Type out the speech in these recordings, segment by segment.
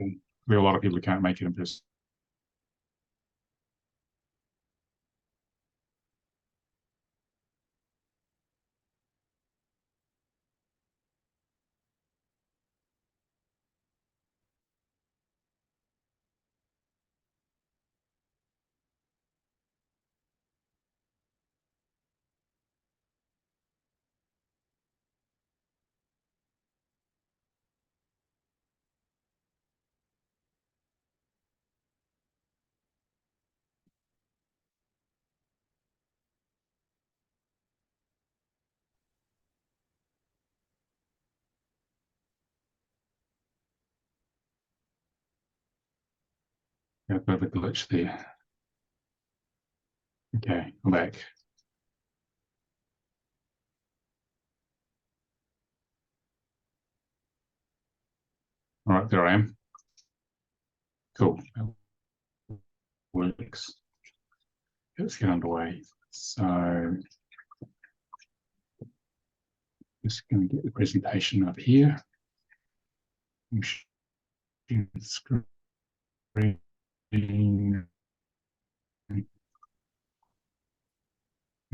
There are a lot of people who can't make it in person. Got a bit of a glitch there. Okay, I'm back. All right, there I am. Cool. Works. Let's get underway. So just going to get the presentation up here. Screen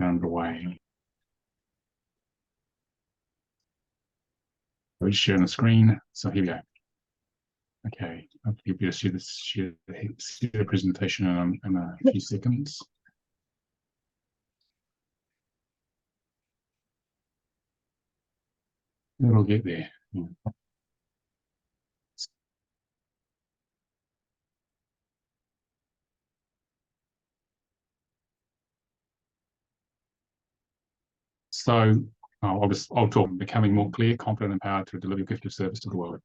underway. We're sharing the screen. So here we go. Okay, I'll give you to see the presentation in a few seconds. It'll get there. So I'll talk becoming more clear, confident, and empowered to deliver your gift of service to the world.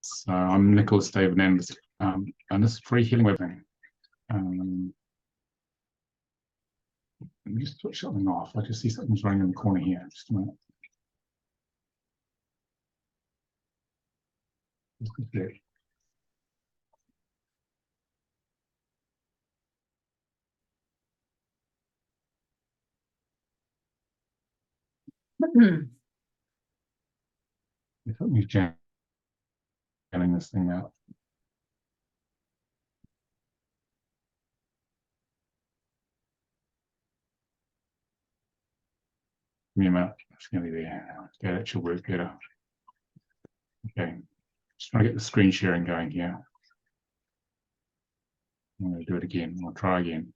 So I'm Nicolas David, and this is free healing webinar. Let me just switch something off. I just see something's running in the corner here. Just a minute. Something's jamming this thing out. Give me a minute. It's going to be there. Okay, that should work better. Okay, just trying to get the screen sharing going here. I'm going to do it again. I'll try again.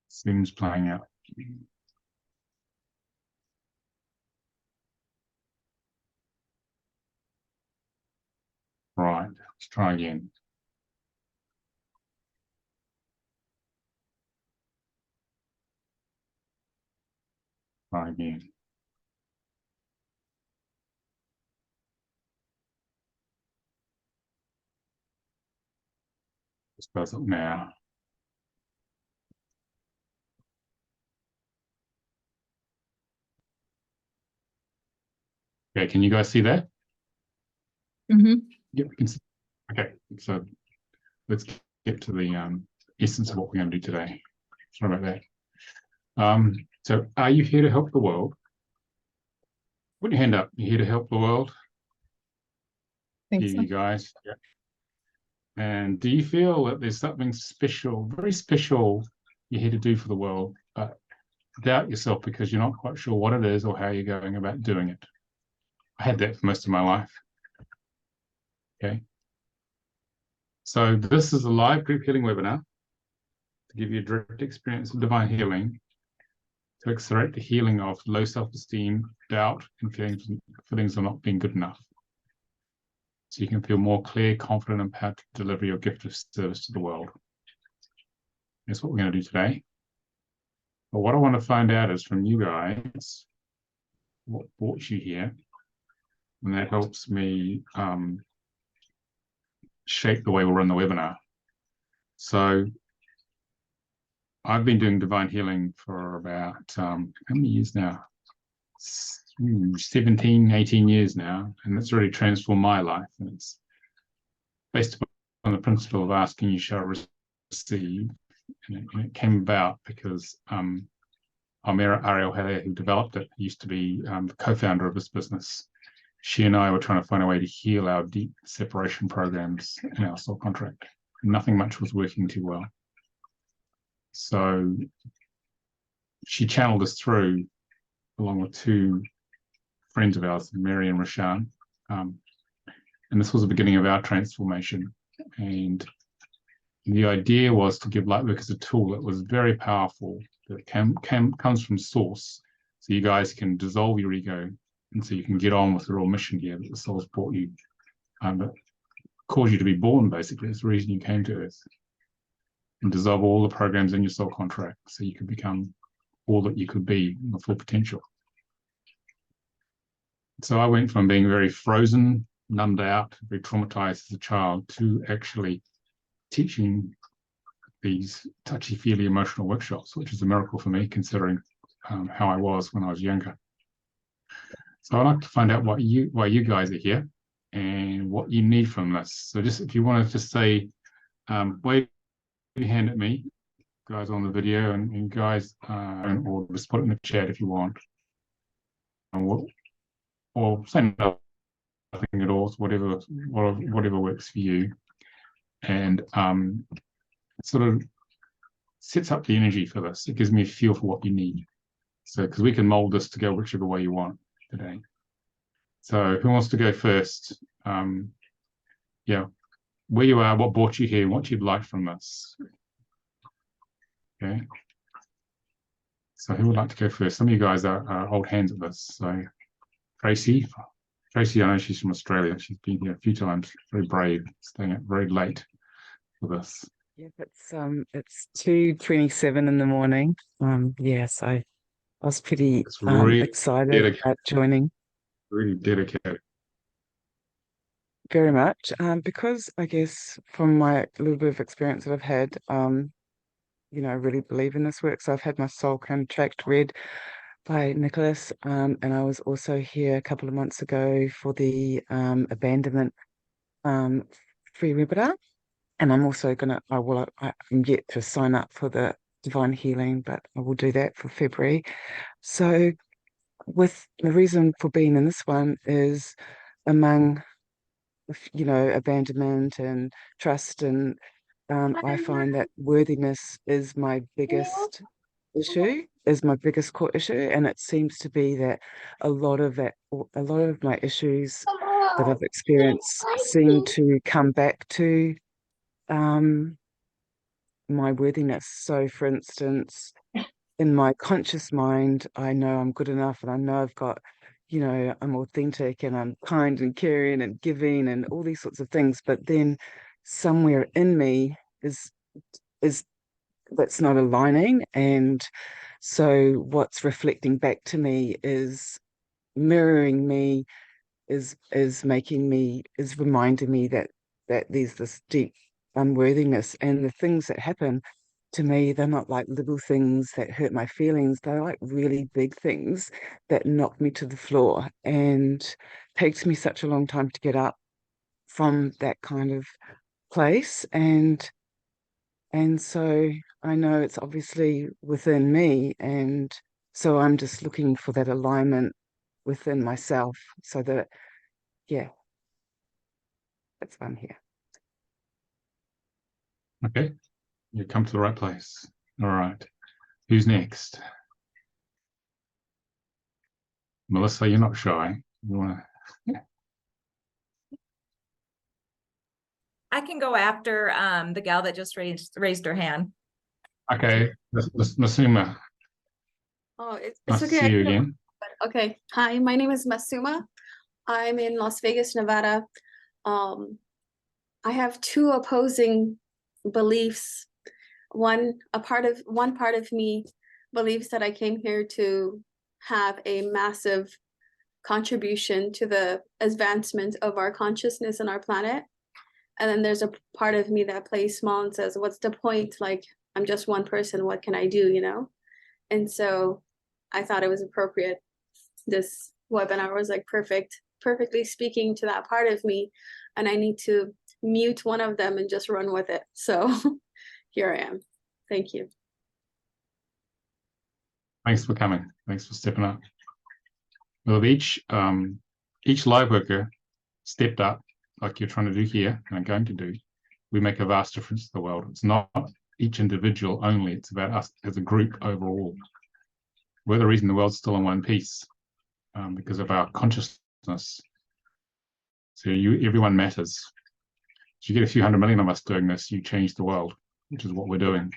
Seems playing out. Right, let's try again. Try again. Just does it now. Okay, can you guys see that? Mm-hmm. Yeah, we can see. Okay, so let's get to the essence of what we're going to do today. Sorry about that. So are you here to help the world? Put your hand up. You're here to help the world? Thanks. You guys. Yeah. And do you feel that there's something special, very special, you're here to do for the world, but doubt yourself because you're not quite sure what it is or how you're going about doing it? I had that for most of my life. Okay. So this is a live group healing webinar to give you a direct experience of divine healing, to accelerate the healing of low self-esteem, doubt, and feelings of not being good enough. So you can feel more clear, confident, and empowered to deliver your gift of service to the world. That's what we're going to do today. But what I want to find out is from you guys, what brought you here? And that helps me shape the way we'll run the webinar. So I've been doing divine healing for about, how many years now? 17, 18 years now. And it's really transformed my life. And it's based on the principle of asking, you shall receive. receive, and it came about because Ariel Heller, who developed it, used to be the co-founder of this business. She and I were trying to find a way to heal our deep separation programs in our soul contract. Nothing much was working too well. So she channeled us through, along with two friends of ours, Mary and Rashan. And this was the beginning of our transformation. And the idea was to give Lightwork as a tool that was very powerful, that comes from source. So you guys can dissolve your ego, and so you can get on with the real mission here that the soul's brought you, that caused you to be born, basically. It's the reason you came to Earth. And dissolve all the programs in your soul contract so you could become all that you could be in the full potential. So I went from being very frozen, numbed out, very traumatized as a child, to actually teaching these touchy-feely emotional workshops, which is a miracle for me, considering how I was when I was younger. So I'd like to find out why you guys are here and what you need from this. So just if you want to just say, wave your hand at me, guys on the video, and guys, or just put it in the chat if you want, or say nothing at all, whatever works for you, and sort of sets up the energy for this. It gives me a feel for what you need. So, because we can mold this to go whichever way you want today. So, who wants to go first? Yeah, where you are, what brought you here, what you'd like from this. Okay. So, who would like to go first? Some of you guys are old hands at this. So, Tracy, I know she's from Australia. She's been here a few times. Very brave, staying up very late for this. Yeah, it's 2:27 in the morning. Yes, I was pretty really excited about joining. Really dedicated. Very much. Because I guess from my little bit of experience that I've had, I really believe in this work. So I've had my soul contract read by Nicolas, and I was also here a couple of months ago for the abandonment free webinar. And I'm also I'm yet to sign up for the divine healing, but I will do that for February. So with the reason for being in this one is among, abandonment and trust. And I find that worthiness is my biggest core issue. And it seems to be that a lot of my issues that I've experienced seem to come back to my worthiness. So for instance, in my conscious mind, I know I'm good enough, and I know I've got, I'm authentic and I'm kind and caring and giving and all these sorts of things. But then somewhere in me is that's not aligning. And so what's reflecting back to me is mirroring me, is reminding me that there's this deep unworthiness. And the things that happen to me, they're not like little things that hurt my feelings. They're like really big things that knock me to the floor, and takes me such a long time to get up from that kind of place. And so I know it's obviously within me, and so I'm just looking for that alignment within myself, so that, yeah, that's why I'm here. Okay, you come to the right place. All right, who's next? Melissa, you're not shy. You want to? I can go after the gal that just raised her hand. Okay, Masuma. Oh, it's Nice to okay. see you again. Okay. Hi, my name is Masuma. I'm in Las Vegas, Nevada. I have two opposing beliefs. One part of me believes that I came here to have a massive contribution to the advancement of our consciousness and our planet. And then there's a part of me that plays small and says, what's the point? Like, I'm just one person. What can I do, And so I thought it was appropriate. This webinar was like perfectly speaking to that part of me. And I need to mute one of them and just run with it. So here I am. Thank you. Thanks for coming. Thanks for stepping up. Well, each live worker stepped up, like you're trying to do here and are going to do. We make a vast difference to the world. It's not each individual only. It's about us as a group overall. We're the reason the world's still in one piece, because of our consciousness. So everyone matters. So you get a few 100 million of us doing this, you change the world, which is what we're doing.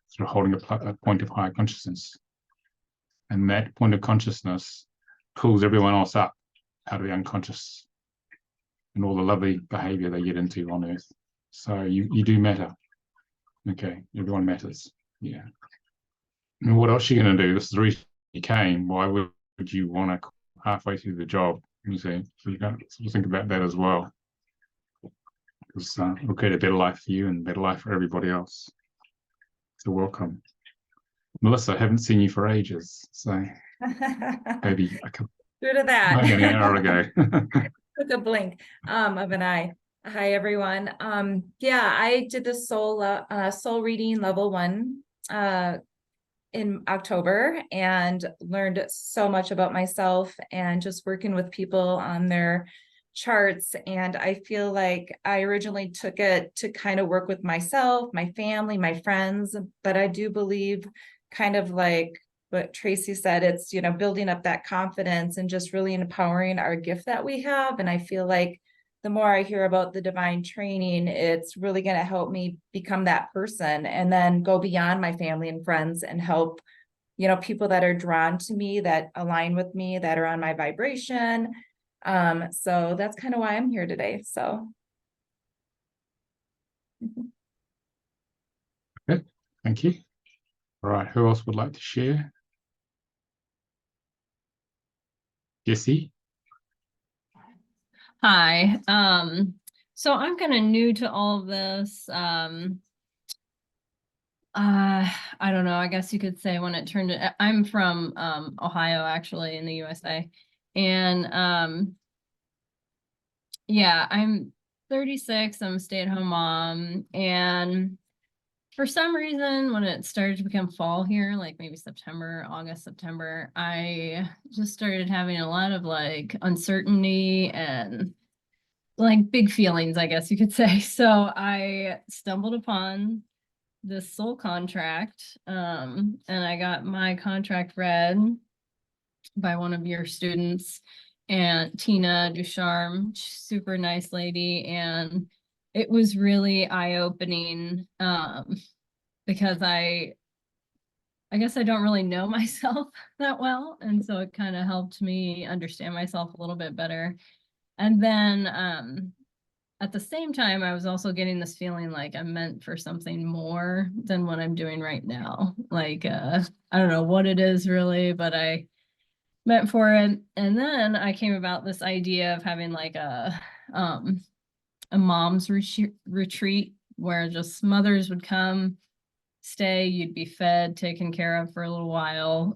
Sort of holding a point of higher consciousness. And that point of consciousness pulls everyone else up out of the unconscious and all the lovely behavior they get into on earth. So you do matter. Okay, everyone matters. Yeah. And what else are you going to do? This is the reason you came. Why would you want to halfway through the job? You see, so you got to think about that as well. Because it'll create a better life for you and a better life for everybody else. So welcome. Melissa, I haven't seen you for ages. So maybe a couple. True to that. Maybe an hour ago. Took a blink of an eye. Hi everyone. Yeah, I did the soul reading level 1 in October and learned so much about myself and just working with people on their charts. And I feel like I originally took it to kind of work with myself, my family, my friends, but I do believe kind of like what Tracy said, it's, you know, building up that confidence and just really empowering our gift that we have. And I feel like the more I hear about the divine training, it's really going to help me become that person and then go beyond my family and friends and help, you know, people that are drawn to me, that align with me, that are on my vibration. So that's kind of why I'm here today. So. Okay, thank you. All right, who else would like to share? Jessie? Hi. So I'm kind of new to all of this. I don't know, I guess you could say when it turned to, I'm from Ohio, actually, in the USA. And yeah, I'm 36, I'm a stay-at-home mom, and for some reason, when it started to become fall here, like maybe September, August, September, I just started having a lot of like uncertainty and like big feelings, I guess you could say. So I stumbled upon this soul contract, and I got my contract read by one of your students, and Tina Ducharme, super nice lady, and it was really eye-opening, because I guess I don't really know myself that well, and so it kind of helped me understand myself a little bit better. And then at the same time, I was also getting this feeling like I'm meant for something more than what I'm doing right now. Like, I don't know what it is really, but I meant for it. And then I came about this idea of having like a mom's retreat where just mothers would come, stay, you'd be fed, taken care of for a little while.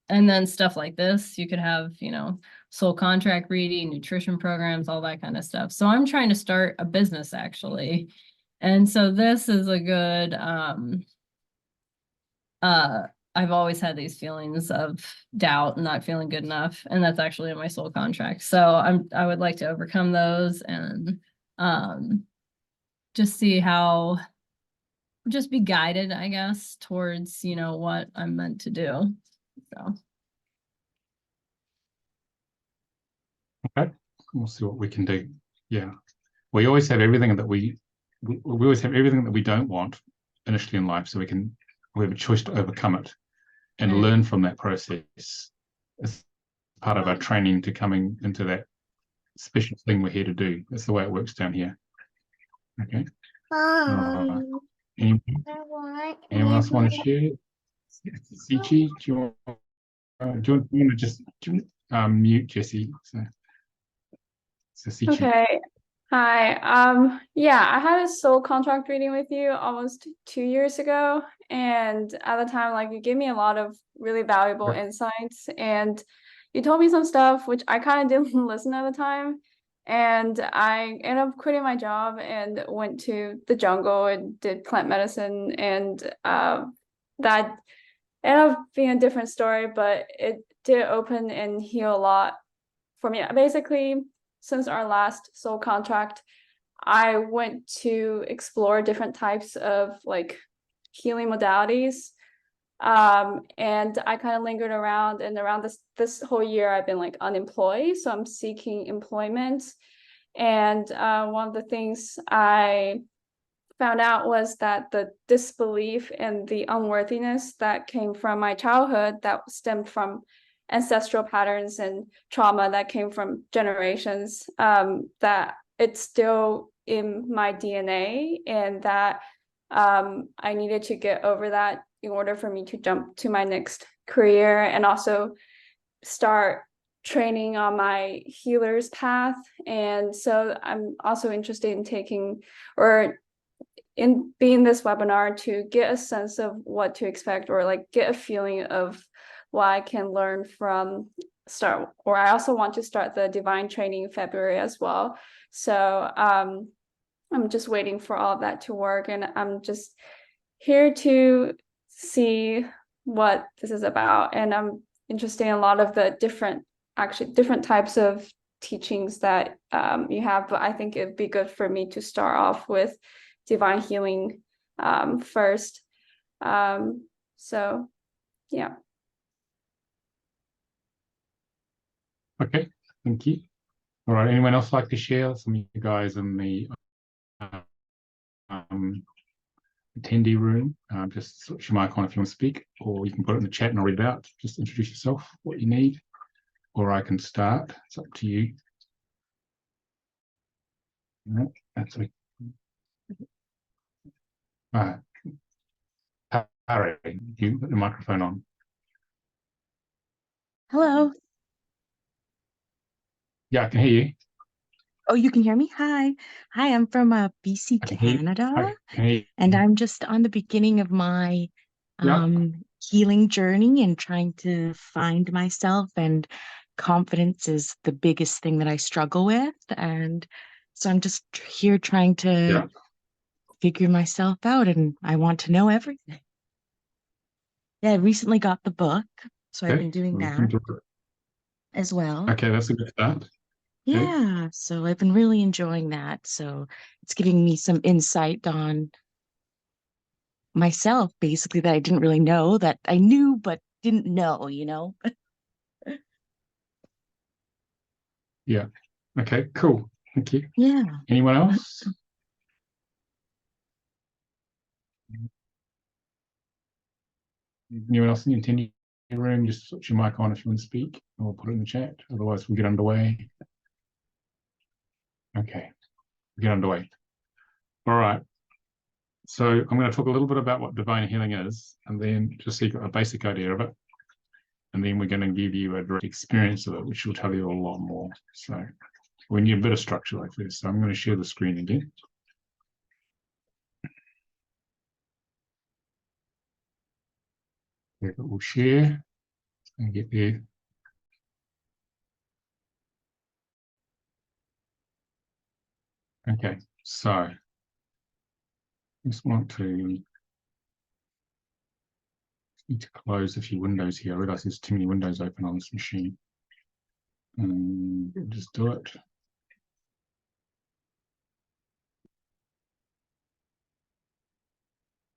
And then stuff like this, you could have, you know, soul contract reading, nutrition programs, all that kind of stuff. So I'm trying to start a business actually. And so this is a good, I've always had these feelings of doubt and not feeling good enough. And that's actually in my soul contract. So I would like to overcome those and just see how, just be guided, I guess, towards, you know, what I'm meant to do. So. Okay, we'll see what we can do. Yeah, we always have everything that we always have everything that we don't want initially in life, so we have a choice to overcome it and learn from that process. It's part of our training to coming into that special thing we're here to do. That's the way it works down here. Okay. Anyone else want to share? Sichi, do you want to just mute Jessie? So Sichi. Okay. Hi. Yeah, I had a soul contract reading with you almost 2 years ago. And at the time, like, you gave me a lot of really valuable insights, and you told me some stuff which I kind of didn't listen at the time. And I ended up quitting my job and went to the jungle and did plant medicine, and that ended up being a different story, but it did open and heal a lot for me. Basically, since our last soul contract, I went to explore different types of like healing modalities. And I kind of lingered around, and around this whole year I've been like unemployed, so I'm seeking employment. And one of the things I found out was that the disbelief and the unworthiness that came from my childhood, that stemmed from ancestral patterns and trauma that came from generations, that it's still in my DNA, and that I needed to get over that in order for me to jump to my next career and also start training on my healer's path. And so I'm also interested in taking or in being this webinar to get a sense of what to expect, or like get a feeling of what I can learn from start. Or I also want to start the divine training in February as well. So I'm just waiting for all of that to work, and I'm just here to see what this is about. And I'm interested in a lot of the different types of teachings that you have, but I think it'd be good for me to start off with divine healing first. So yeah. Okay, thank you. All right, anyone else like to share? Some of you guys in the attendee room, just switch your mic on if you want to speak, or you can put it in the chat and I'll read it out. Just introduce yourself, what you need, or I can start. It's up to you. No, that's okay. All right. Harry, you put the microphone on. Hello. Yeah, I can hear you. Oh, you can hear me? Hi. Hi, I'm from BC, I can hear you. Canada, I can hear you. and I'm just on the beginning of my Yeah. healing journey and trying to find myself, and confidence is the biggest thing that I struggle with. And so I'm just here trying to figure myself out, and I want to know everything. Yeah, I recently got the book, so I've been doing that as well. Okay, that's a good start. Yeah, so I've been really enjoying that. So it's giving me some insight on myself, basically, that I didn't really know, that I knew but didn't know, you know? Yeah. Okay, cool. Thank you. Yeah. Anyone else? Anyone else in the attendee room? Just switch your mic on if you want to speak, or put it in the chat. Otherwise, we'll get underway. Okay, we'll get underway. All right. So I'm going to talk a little bit about what divine healing is, and then just so you've got a basic idea of it. And then we're going to give you a direct experience of it, which will tell you a lot more. So we need a bit of structure like this. So I'm going to share the screen again. We'll share and get there. Okay, so I just want to need to close a few windows here. I realize there's too many windows open on this machine. Just do it.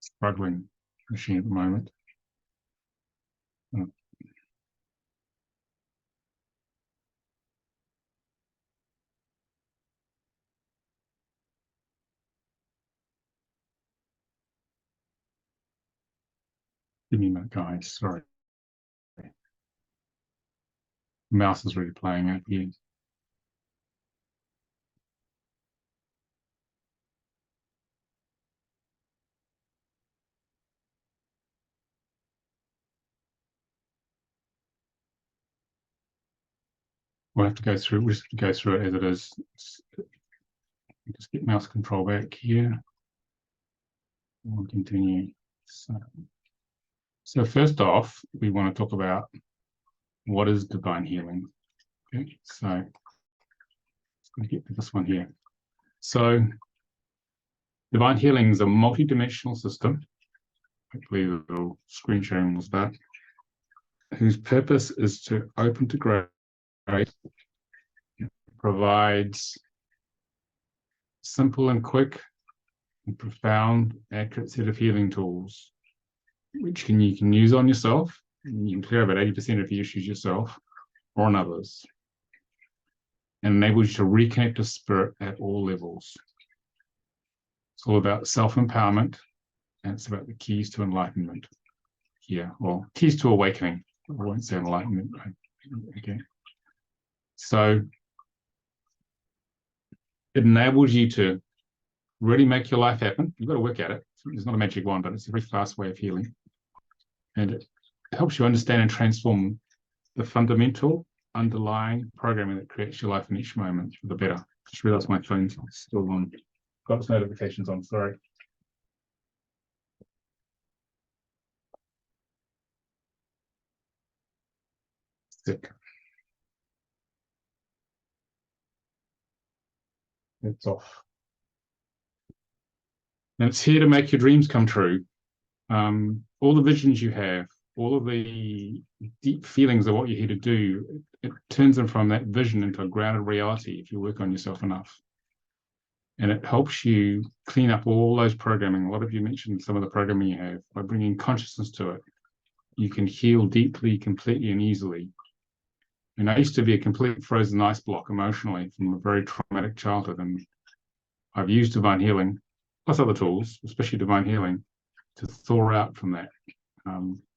Struggling machine at the moment. Give me a minute, guys. Sorry. Mouse is really playing out here. We'll have to go through. We'll just have to go through it as it is. Just get mouse control back here. We'll continue. So first off, we want to talk about what is divine healing. Okay, so let's Let me get to this one here. So divine healing is a multi-dimensional system. Hopefully the little screen sharing will start. Whose purpose is to open to grace, provides simple and quick and profound, accurate set of healing tools, which you can use on yourself. You can clear about 80% of the issues yourself or on others, and enables you to reconnect to spirit at all levels. It's all about self-empowerment, and it's about the keys to enlightenment here, or keys to awakening. I won't say enlightenment. Okay. So it enables you to really make your life happen. You've got to work at it. It's not a magic wand, but it's a very fast way of healing. And it helps you understand and transform the fundamental underlying programming that creates your life in each moment for the better. Just realized my phone's still on. Got its notifications on, sorry. Sick. It's off. And it's here to make your dreams come true. All the visions you have, all of the deep feelings of what you're here to do, it turns them from that vision into a grounded reality if you work on yourself enough. And it helps you clean up all those programming. A lot of you mentioned some of the programming you have. By bringing consciousness to it, you can heal deeply, completely, and easily. And I used to be a complete frozen ice block emotionally from a very traumatic childhood. And I've used divine healing, plus other tools, especially divine healing, to thaw out from that.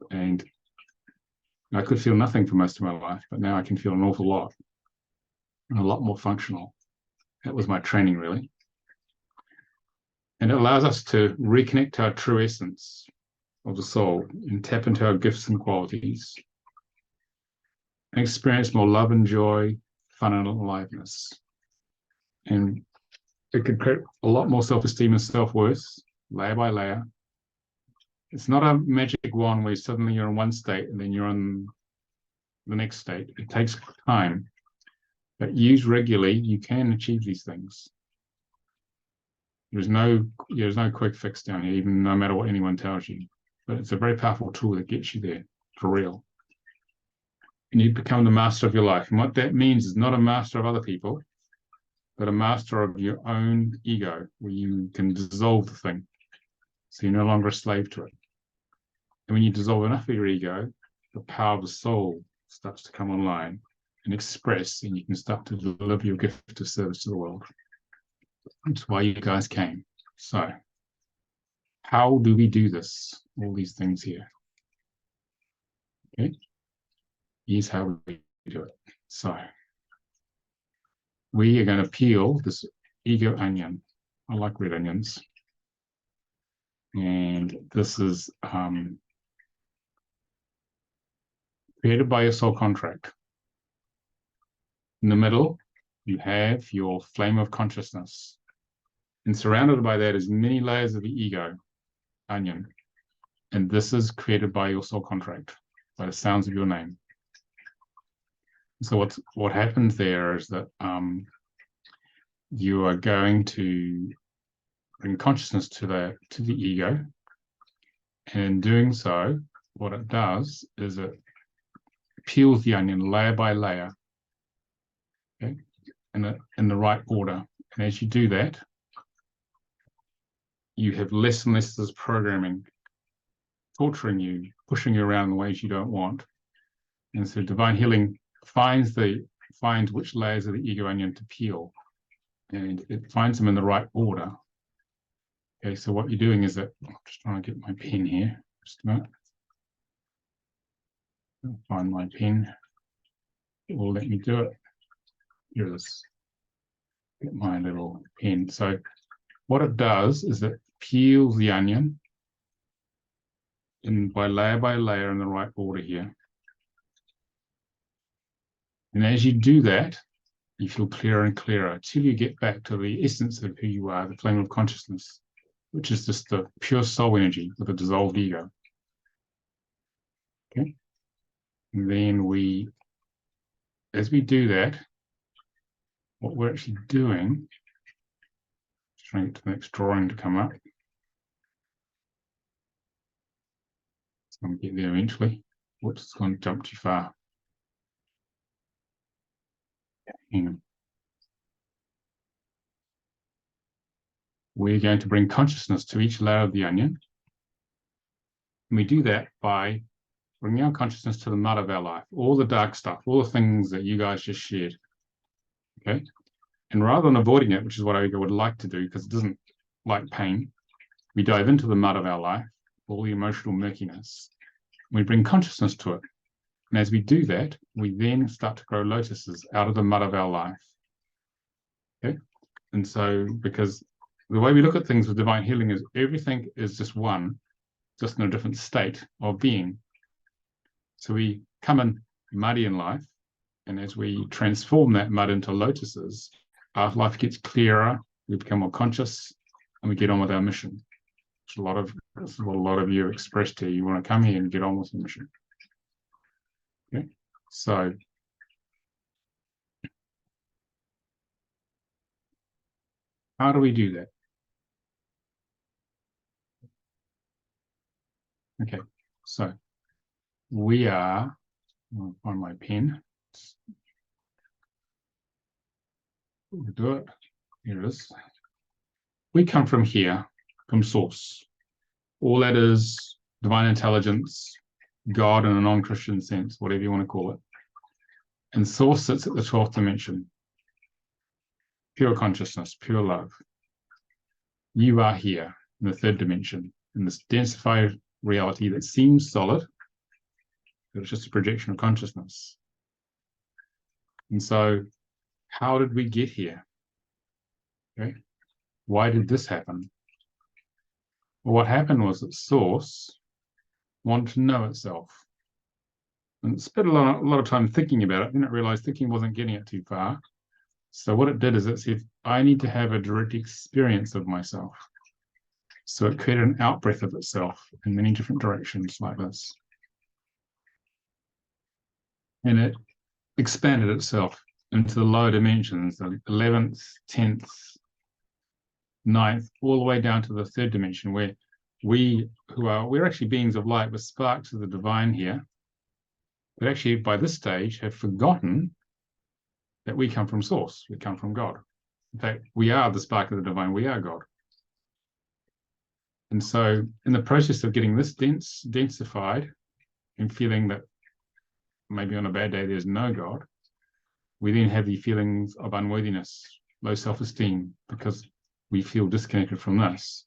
And I could feel nothing for most of my life, but now I can feel an awful lot and a lot more functional. That was my training, really. And it allows us to reconnect to our true essence of the soul and tap into our gifts and qualities and experience more love and joy, fun and aliveness. And it can create a lot more self-esteem and self-worth, layer by layer. It's not a magic wand where suddenly you're in one state and then you're in the next state. It takes time, but used regularly, you can achieve these things. There's no quick fix down here, even no matter what anyone tells you. But it's a very powerful tool that gets you there for real. And you become the master of your life. And what that means is not a master of other people, but a master of your own ego, where you can dissolve the thing. So you're no longer a slave to it. And when you dissolve enough of your ego, the power of the soul starts to come online and express, and you can start to deliver your gift of service to the world. That's why you guys came. So how do we do this? All these things here. Okay. Here's how we do it. So we are going to peel this ego onion. I like red onions. And this is created by your soul contract. In the middle, you have your flame of consciousness. And surrounded by that is many layers of the ego onion. And this is created by your soul contract, by the sounds of your name. So what happens there is that you are going to bring consciousness to the ego. And in doing so, what it does is it peels the onion layer by layer, okay, in the right order. And as you do that, you have less and less of this programming torturing you, pushing you around in ways you don't want. And so divine healing finds which layers of the ego onion to peel, and it finds them in the right order. Okay, so what you're doing is that I'm just trying to get my pen here. Just a minute. I'll find my pen. It will let me do it. Here it is. Get my little pen. So what it does is it peels the onion by layer in the right order here. And as you do that, you feel clearer and clearer till you get back to the essence of who you are, the flame of consciousness, which is just the pure soul energy with a dissolved ego. Okay. And then as we do that, what we're actually doing, just trying to get to the next drawing to come up. It's going to get there eventually. Whoops, it's going to jump too far. Hang on. We're going to bring consciousness to each layer of the onion. And we do that by bringing our consciousness to the mud of our life, all the dark stuff, all the things that you guys just shared. Okay? And rather than avoiding it, which is what our ego would like to do because it doesn't like pain, we dive into the mud of our life, all the emotional murkiness. We bring consciousness to it. And as we do that, we then start to grow lotuses out of the mud of our life. Okay? And so, because the way we look at things with divine healing is everything is just one, just in a different state of being. So we come in muddy in life, and as we transform that mud into lotuses, our life gets clearer, we become more conscious, and we get on with our mission. This is what a lot of you expressed here. You want to come here and get on with your mission. Okay, so how do we do that? Okay, so we are, I'll find my pen. We'll do it. Here it is. We come from here, from source. All that is divine intelligence, God in a non-Christian sense, whatever you want to call it. And source sits at the 12th dimension. Pure consciousness, pure love. You are here in the 3rd dimension, in this densified reality that seems solid, but it's just a projection of consciousness. And so, how did we get here? Okay. Why did this happen? Well, what happened was that Source wanted to know itself. And it spent a lot of time thinking about it, then it realized thinking wasn't getting it too far. So what it did is it said, I need to have a direct experience of myself. So it created an out-breath of itself in many different directions like this. And it expanded itself into the lower dimensions, the 11th, 10th, 9th, all the way down to the 3rd dimension, where we're actually beings of light with sparks of the divine here, but actually by this stage have forgotten that we come from source, we come from God. In fact, we are the spark of the divine, we are God. And so in the process of getting this densified and feeling that maybe on a bad day there's no God, we then have the feelings of unworthiness, low self-esteem, because we feel disconnected from this,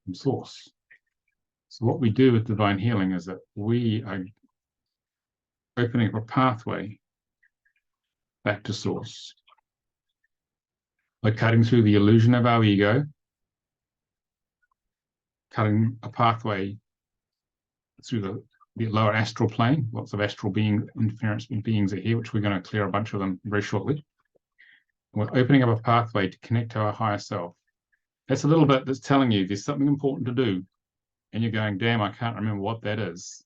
from source. So what we do with divine healing is that we are opening up a pathway back to source by cutting through the illusion of our ego, cutting a pathway through the lower astral plane. Lots of astral interference beings are here, which we're going to clear a bunch of them very shortly. And we're opening up a pathway to connect to our higher self. That's a little bit that's telling you there's something important to do. And you're going, damn, I can't remember what that is.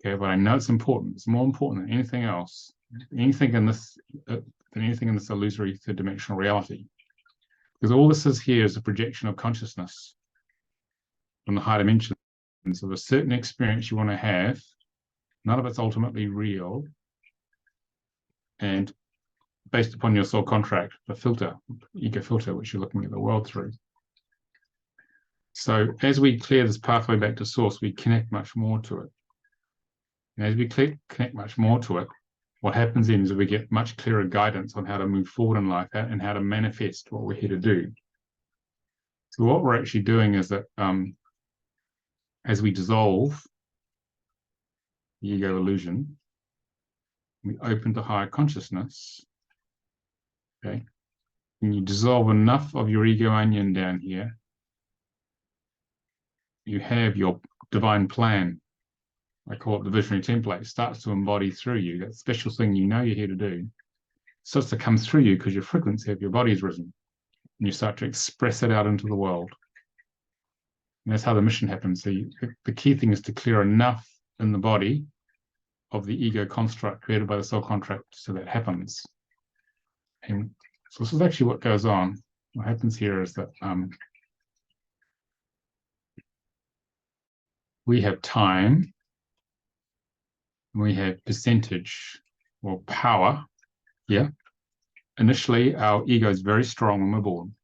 Okay, but I know it's important. It's more important than anything else, anything in this illusory 3rd-dimensional reality. Because all this is here is a projection of consciousness from the high dimensions of a certain experience you want to have. None of it's ultimately real. And based upon your soul contract, the filter, ego filter, which you're looking at the world through. So as we clear this pathway back to source, we connect much more to it. And as we connect much more to it, what happens then is we get much clearer guidance on how to move forward in life and how to manifest what we're here to do. So what we're actually doing is that as we dissolve the ego illusion, we open to higher consciousness. Okay, and you dissolve enough of your ego onion down here, you have your divine plan. I call it the visionary template. It starts to embody through you. That special thing you know you're here to do starts to come through you because your frequency of your body's risen. And you start to express it out into the world. And that's how the mission happens. So the key thing is to clear enough in the body of the ego construct created by the soul contract so that happens. And so this is actually what goes on. What happens here is that we have time, we have percentage or power. Yeah. Initially, our ego is very strong when we're born.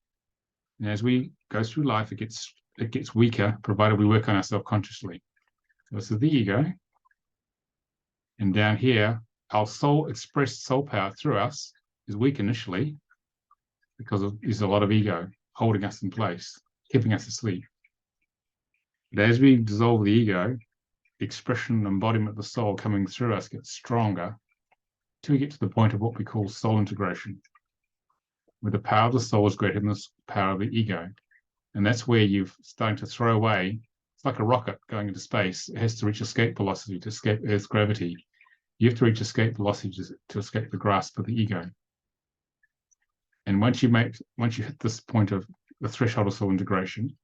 And as we go through life, it gets weaker, provided we work on ourselves consciously. So this is the ego. And down here, our soul, expressed soul power through us, is weak initially because there's a lot of ego holding us in place, keeping us asleep. But as we dissolve the ego, the expression and embodiment of the soul coming through us gets stronger till we get to the point of what we call soul integration, where the power of the soul is greater than the power of the ego. And that's where you're starting to throw away. It's like a rocket going into space. It has to reach escape velocity to escape Earth's gravity. You have to reach escape velocity to escape the grasp of the ego. And once you hit this point of the threshold of soul integration,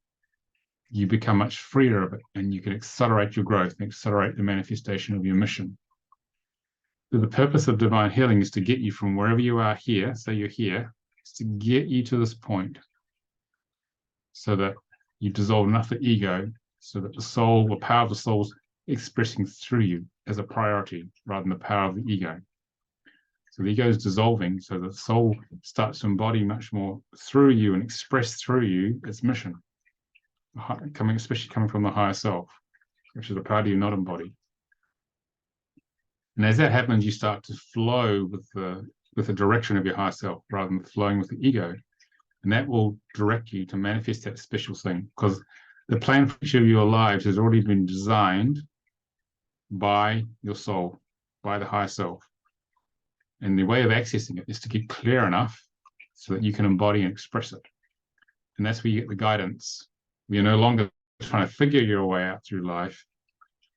you become much freer of it, and you can accelerate your growth and accelerate the manifestation of your mission. So the purpose of divine healing is to get you from wherever you are here, so you're here, is to get you to this point so that you dissolve enough of the ego so that the soul, the power of the soul is expressing through you as a priority rather than the power of the ego. So the ego is dissolving, so the soul starts to embody much more through you and express through you its mission, especially coming from the higher self, which is the part you not embody. And as that happens, you start to flow with the direction of your higher self rather than flowing with the ego. And that will direct you to manifest that special thing, because the plan for each of your lives has already been designed by your soul, by the higher self. And the way of accessing it is to get clear enough so that you can embody and express it. And that's where you get the guidance. You're no longer trying to figure your way out through life.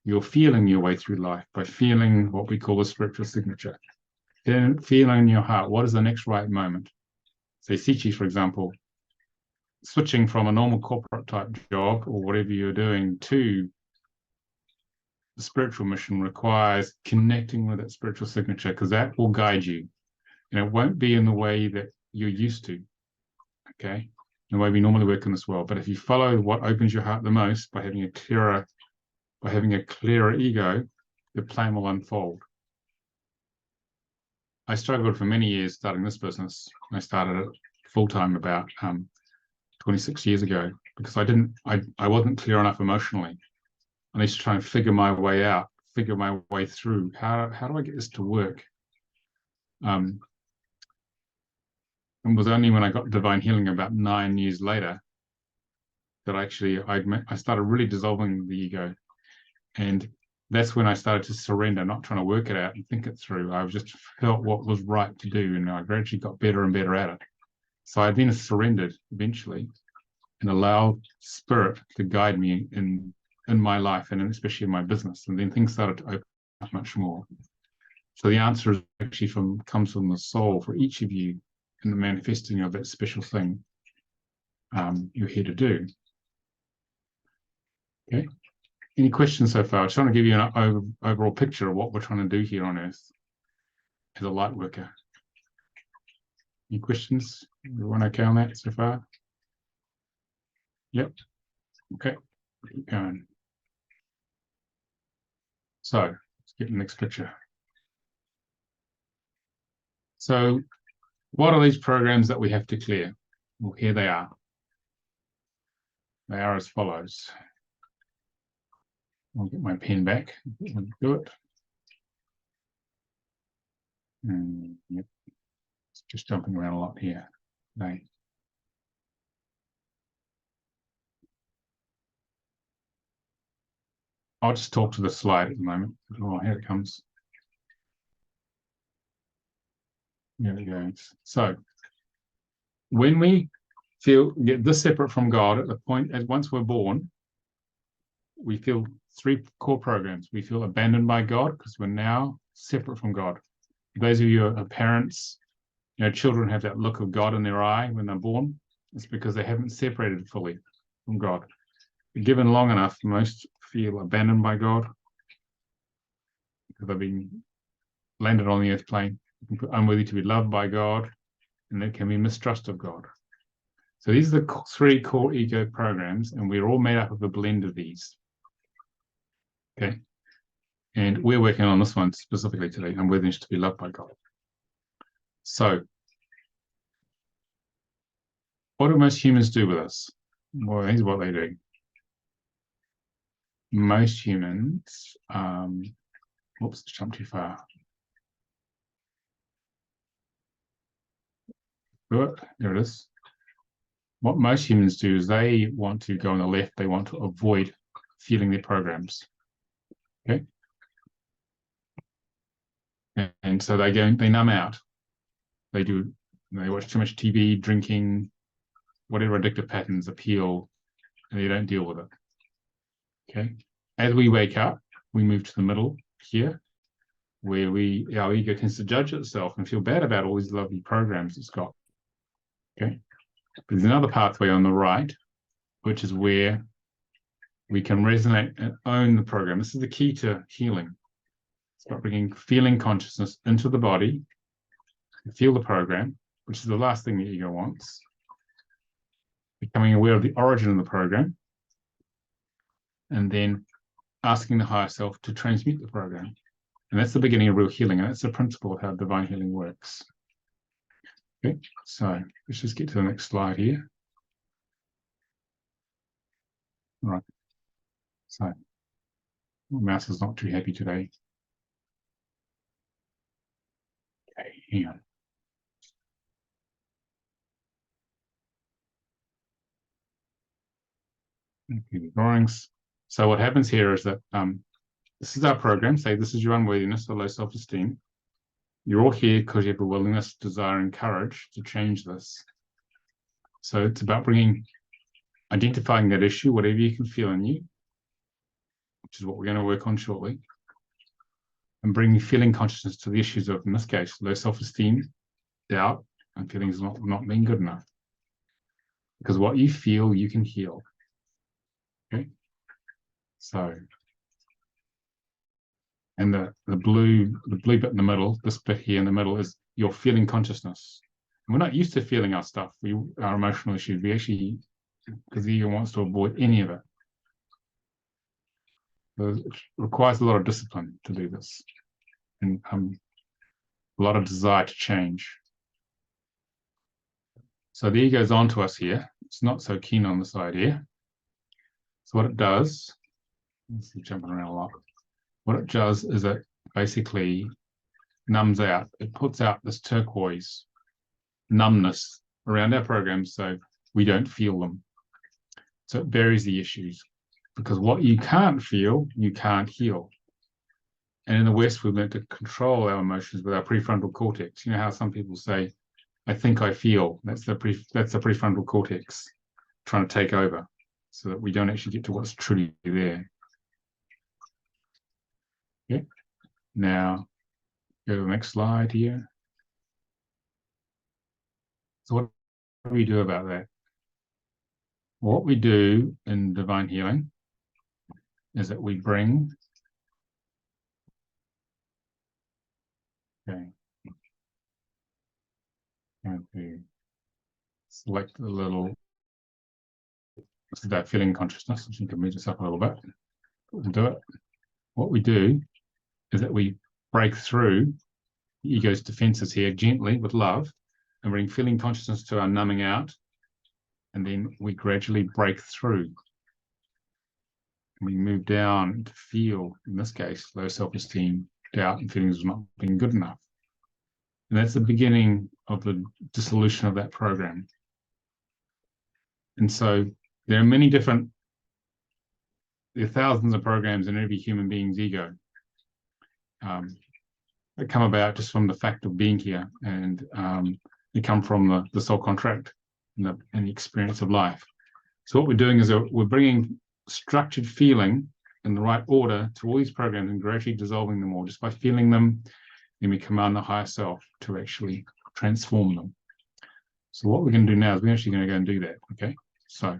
You're feeling your way through life by feeling what we call the spiritual signature. Then feeling in your heart, what is the next right moment? Say, Sichi, for example, switching from a normal corporate type job or whatever you're doing to the spiritual mission requires connecting with that spiritual signature, because that will guide you. And it won't be in the way that you're used to, okay? The way we normally work in this world. But if you follow what opens your heart the most by having a clearer ego, the plan will unfold. I struggled for many years starting this business. I started it full-time about 26 years ago because I wasn't clear enough emotionally. I need to try and figure my way out, figure my way through. How do I get this to work? And it was only when I got divine healing about 9 years later that actually I started really dissolving the ego. And that's when I started to surrender, not trying to work it out and think it through. I just felt what was right to do, and I gradually got better and better at it. So I then surrendered eventually and allowed spirit to guide me in my life and especially in my business. And then things started to open up much more. So the answer is actually comes from the soul for each of you in the manifesting of that special thing you're here to do. Okay. Any questions so far? I'm trying to give you an overall picture of what we're trying to do here on Earth as a light worker. Any questions? Everyone okay on that so far? Yep. Okay. Keep going. So let's get the next picture. So what are these programs that we have to clear? Well, here they are. They are as follows. I'll get my pen back. We'll do it. Yep. It's just jumping around a lot here. Today. I'll just talk to the slide at the moment. Oh, here it comes. There it goes. So when we get this separate from God, at the point once we're born, we feel 3 core programs. We feel abandoned by God because we're now separate from God. Those of you who are parents, children have that look of God in their eye when they're born. It's because they haven't separated fully from God. Given long enough, most feel abandoned by God because they've been landed on the earth plane, unworthy to be loved by God, and there can be mistrust of God. So these are the three core ego programs, and we're all made up of a blend of these. Okay. And we're working on this one specifically today, unworthiness to be loved by God. So, what do most humans do with us? Well, here's what they do. Most humans, whoops, jumped too far. There it is. What most humans do is they want to go on the left, they want to avoid feeling their programs. Okay. And so they numb out. They watch too much TV, drinking, whatever addictive patterns appeal, and they don't deal with it. Okay. As we wake up, we move to the middle here, where our ego tends to judge itself and feel bad about all these lovely programs it's got. Okay. There's another pathway on the right, which is where we can resonate and own the program. This is the key to healing. It's about bringing feeling consciousness into the body, feel the program, which is the last thing the ego wants. Becoming aware of the origin of the program, and then asking the higher self to transmute the program. And that's the beginning of real healing, and that's the principle of how divine healing works. Okay, so let's just get to the next slide here. All right. So my mouse is not too happy today. Okay, hang on. Okay, the drawings. So what happens here is that this is our program. Say this is your unworthiness or low self-esteem. You're all here because you have a willingness, desire, and courage to change this. So it's about identifying that issue, whatever you can feel in you, which is what we're going to work on shortly, and bringing feeling consciousness to the issues of, in this case, low self-esteem, doubt, and feelings of not being good enough. Because what you feel, you can heal. Okay. So, and the blue bit in the middle, this bit here in the middle, is your feeling consciousness. And we're not used to feeling our stuff, our emotional issues. We actually, because the ego wants to avoid any of it. So it requires a lot of discipline to do this, and a lot of desire to change. So the ego's on to us here. It's not so keen on this idea. So what it does, let's see, jumping around a lot. What it does is it basically numbs out. It puts out this turquoise numbness around our programs so we don't feel them. So it buries the issues, because what you can't feel, you can't heal. And in the West, we've learned to control our emotions with our prefrontal cortex. You know how some people say, I think I feel. That's the prefrontal cortex trying to take over, so that we don't actually get to what's truly there. Okay. Now, go to the next slide here. So what do we do about that? What we do in divine healing is that we bring, okay, going to select the little, this is that feeling consciousness, which you can move this up a little bit. We'll do it. What we do is that we break through the ego's defenses here gently with love, and bring feeling consciousness to our numbing out, and then we gradually break through. We move down to feel, in this case, low self-esteem, doubt, and feelings of not being good enough. And that's the beginning of the dissolution of that program. And so there are thousands of programs in every human being's ego that come about just from the fact of being here, and they come from the soul contract and the experience of life. So what we're doing is we're bringing structured feeling in the right order to all these programs and gradually dissolving them all just by feeling them. Then we command the higher self to actually transform them. So what we're going to do now is we're actually going to go and do that. Okay, so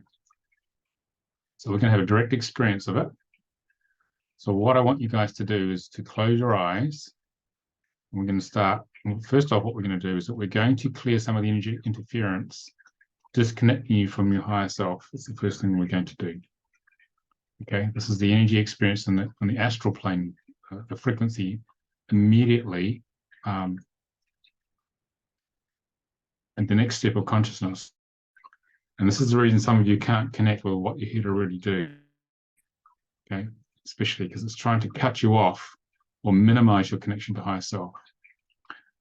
we're going to have a direct experience of it. So what I want you guys to do is to close your eyes. We're going to start Well, first off, what we're going to do is that we're going to clear some of the energy interference, disconnecting you from your higher self. It's the first thing we're going to do. Okay, this is the energy experience on the astral plane, the frequency immediately, and the next step of consciousness. And this is the reason some of you can't connect with what you're here to really do. Okay, especially because it's trying to cut you off or minimize your connection to higher self.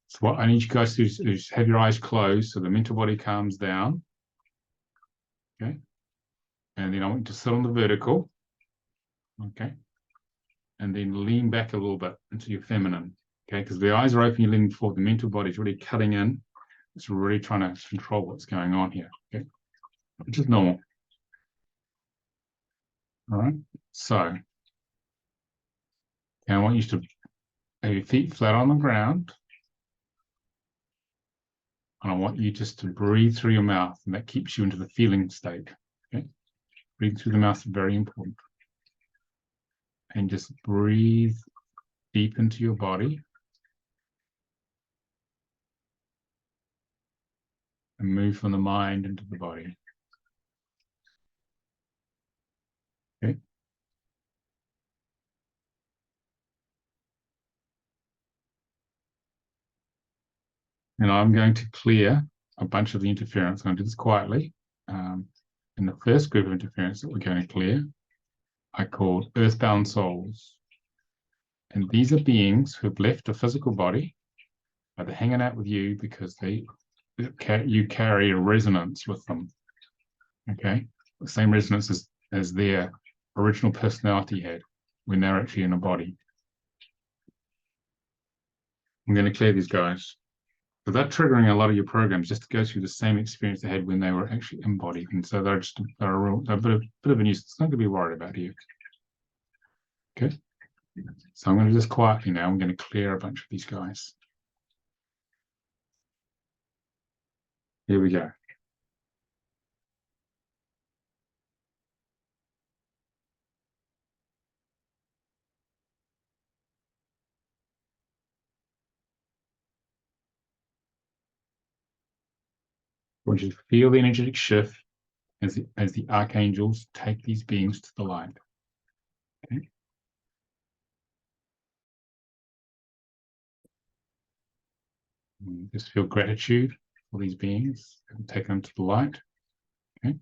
So what I need you guys to do is have your eyes closed so the mental body calms down. Okay, and then I want you to sit on the vertical. Okay, and then lean back a little bit into your feminine. Okay, because the eyes are open, you're leaning forward, the mental body is really cutting in. It's really trying to control what's going on here. Okay, which is normal. All right, so okay, I want you to have your feet flat on the ground. And I want you just to breathe through your mouth, and that keeps you into the feeling state. Okay, breathe through the mouth is very important. And just breathe deep into your body. And move from the mind into the body. Okay. And I'm going to clear a bunch of the interference. I'm going to do this quietly. And the first group of interference that we're going to clear, I call earthbound souls. And these are beings who have left a physical body, but they're hanging out with you because you carry a resonance with them. Okay, the same resonance as their original personality had when they're actually in a body. I'm going to clear these guys. So they're triggering a lot of your programs just to go through the same experience they had when they were actually embodied. And so they're a bit of a nuisance. It's not going to be worried about you. Okay. So I'm going to just quietly now, I'm going to clear a bunch of these guys. Here we go. I want you to feel the energetic shift as the archangels take these beings to the light. Okay. Just feel gratitude for these beings and take them to the light. Okay.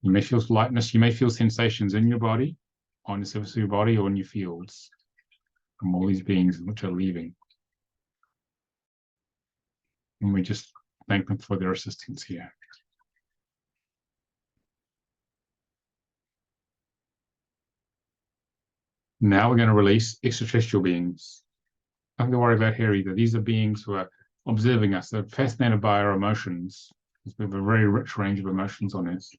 You may feel lightness, you may feel sensations in your body, on the surface of your body, or in your fields from all these beings which are leaving. And we just thank them for their assistance here. Now we're going to release extraterrestrial beings. Nothing to worry about here either. These are beings who are observing us. They're fascinated by our emotions. We have a very rich range of emotions on Earth.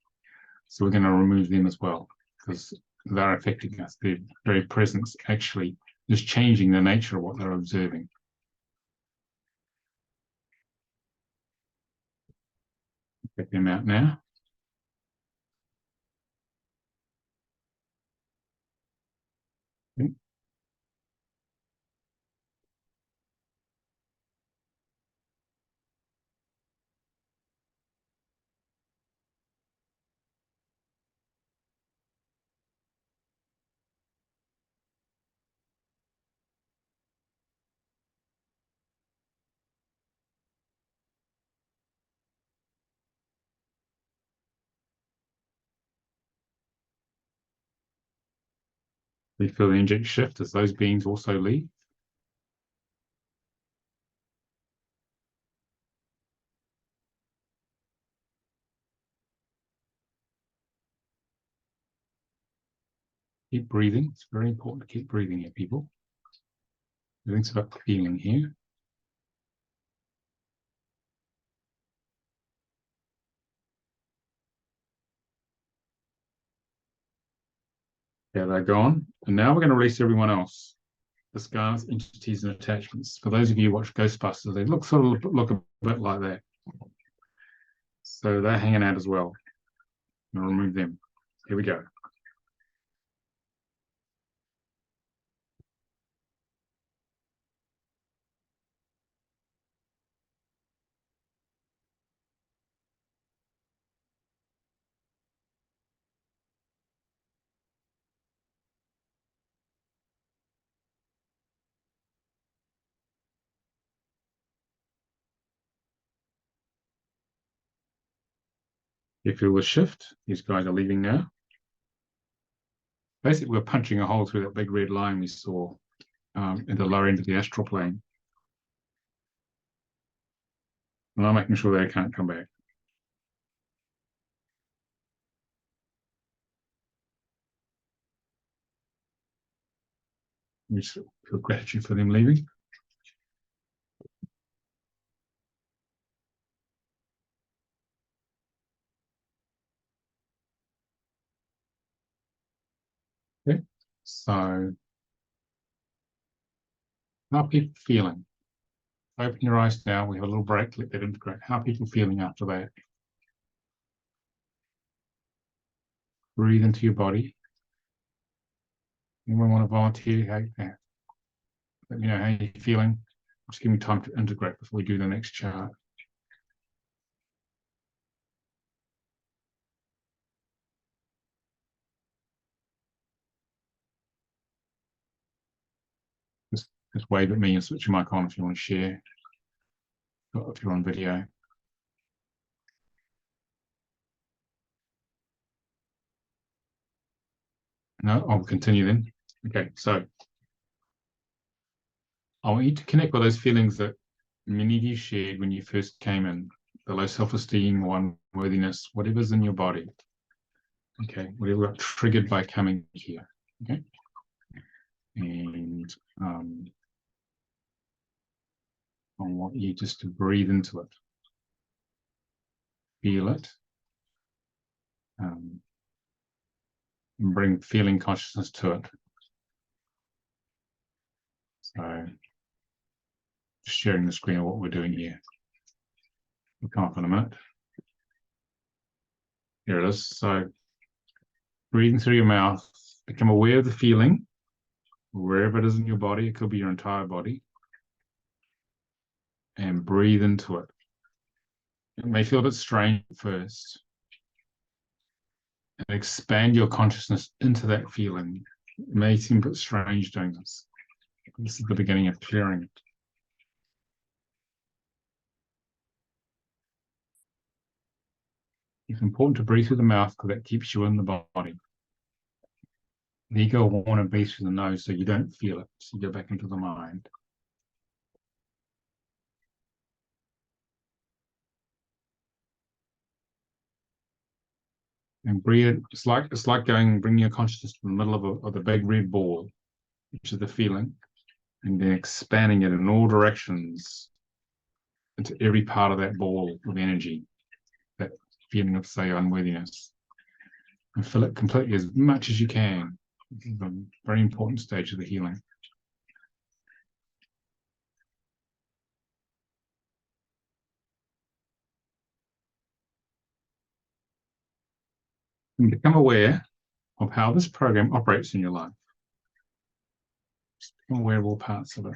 So we're going to remove them as well because they're affecting us. Their very presence actually is changing the nature of what they're observing. Get them out now. Okay. We feel the energetic shift as those beings also leave. Keep breathing. It's very important to keep breathing here, people. Everything's about feeling here. Yeah, they're gone. And now we're going to release everyone else. The scars, entities, and attachments. For those of you who watch Ghostbusters, they look a bit like that. So they're hanging out as well. I'll remove them. Here we go. You feel the shift. These guys are leaving now. Basically, we're punching a hole through that big red line we saw in the lower end of the astral plane. And I'm making sure they can't come back. We just feel gratitude for them leaving. Okay, so how are people feeling? Open your eyes now. We have a little break. Let that integrate. How are people feeling after that? Breathe into your body. Anyone want to volunteer? Let me know how you're feeling. Just give me time to integrate before we do the next chart. Just wave at me and switch your mic on if you want to share, or if you're on video. No, I'll continue then. Okay, so I want you to connect with those feelings that many of you shared when you first came in, the low self-esteem or unworthiness, whatever's in your body. Okay, whatever got triggered by coming here. Okay, and I want you just to breathe into it, feel it, and bring feeling consciousness to it. So, just sharing the screen of what we're doing here. We'll come up in a minute. Here it is. So, breathing through your mouth, become aware of the feeling, wherever it is in your body. It could be your entire body. And breathe into it. It may feel a bit strange at first. And expand your consciousness into that feeling. It may seem a bit strange doing this. This is the beginning of clearing it. It's important to breathe through the mouth because that keeps you in the body. The ego will want to breathe through the nose so you don't feel it. So you go back into the mind. And breathe. It's like bringing your consciousness to the middle of the big red ball, which is the feeling, and then expanding it in all directions into every part of that ball of energy, that feeling of, say, unworthiness. And fill it completely as much as you can. This is a very important stage of the healing. And become aware of how this program operates in your life. Just become aware of all parts of it.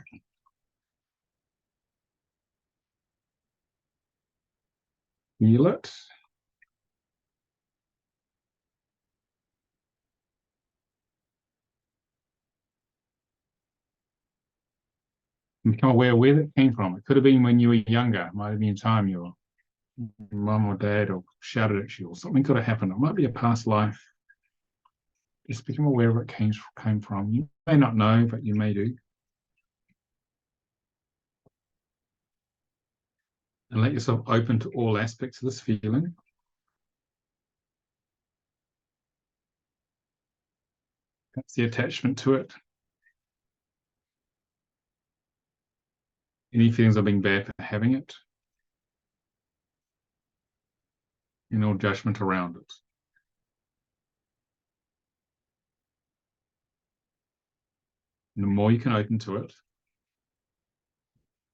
Feel it. And become aware of where that came from. It could have been when you were younger. It might have been time your mum or dad or shouted at you, or something could have happened. It might be a past life. Just become aware of where it came from. You may not know, but you may do. And let yourself open to all aspects of this feeling. That's the attachment to it. Any feelings of being bad for having it. And no judgment around it. And the more you can open to it,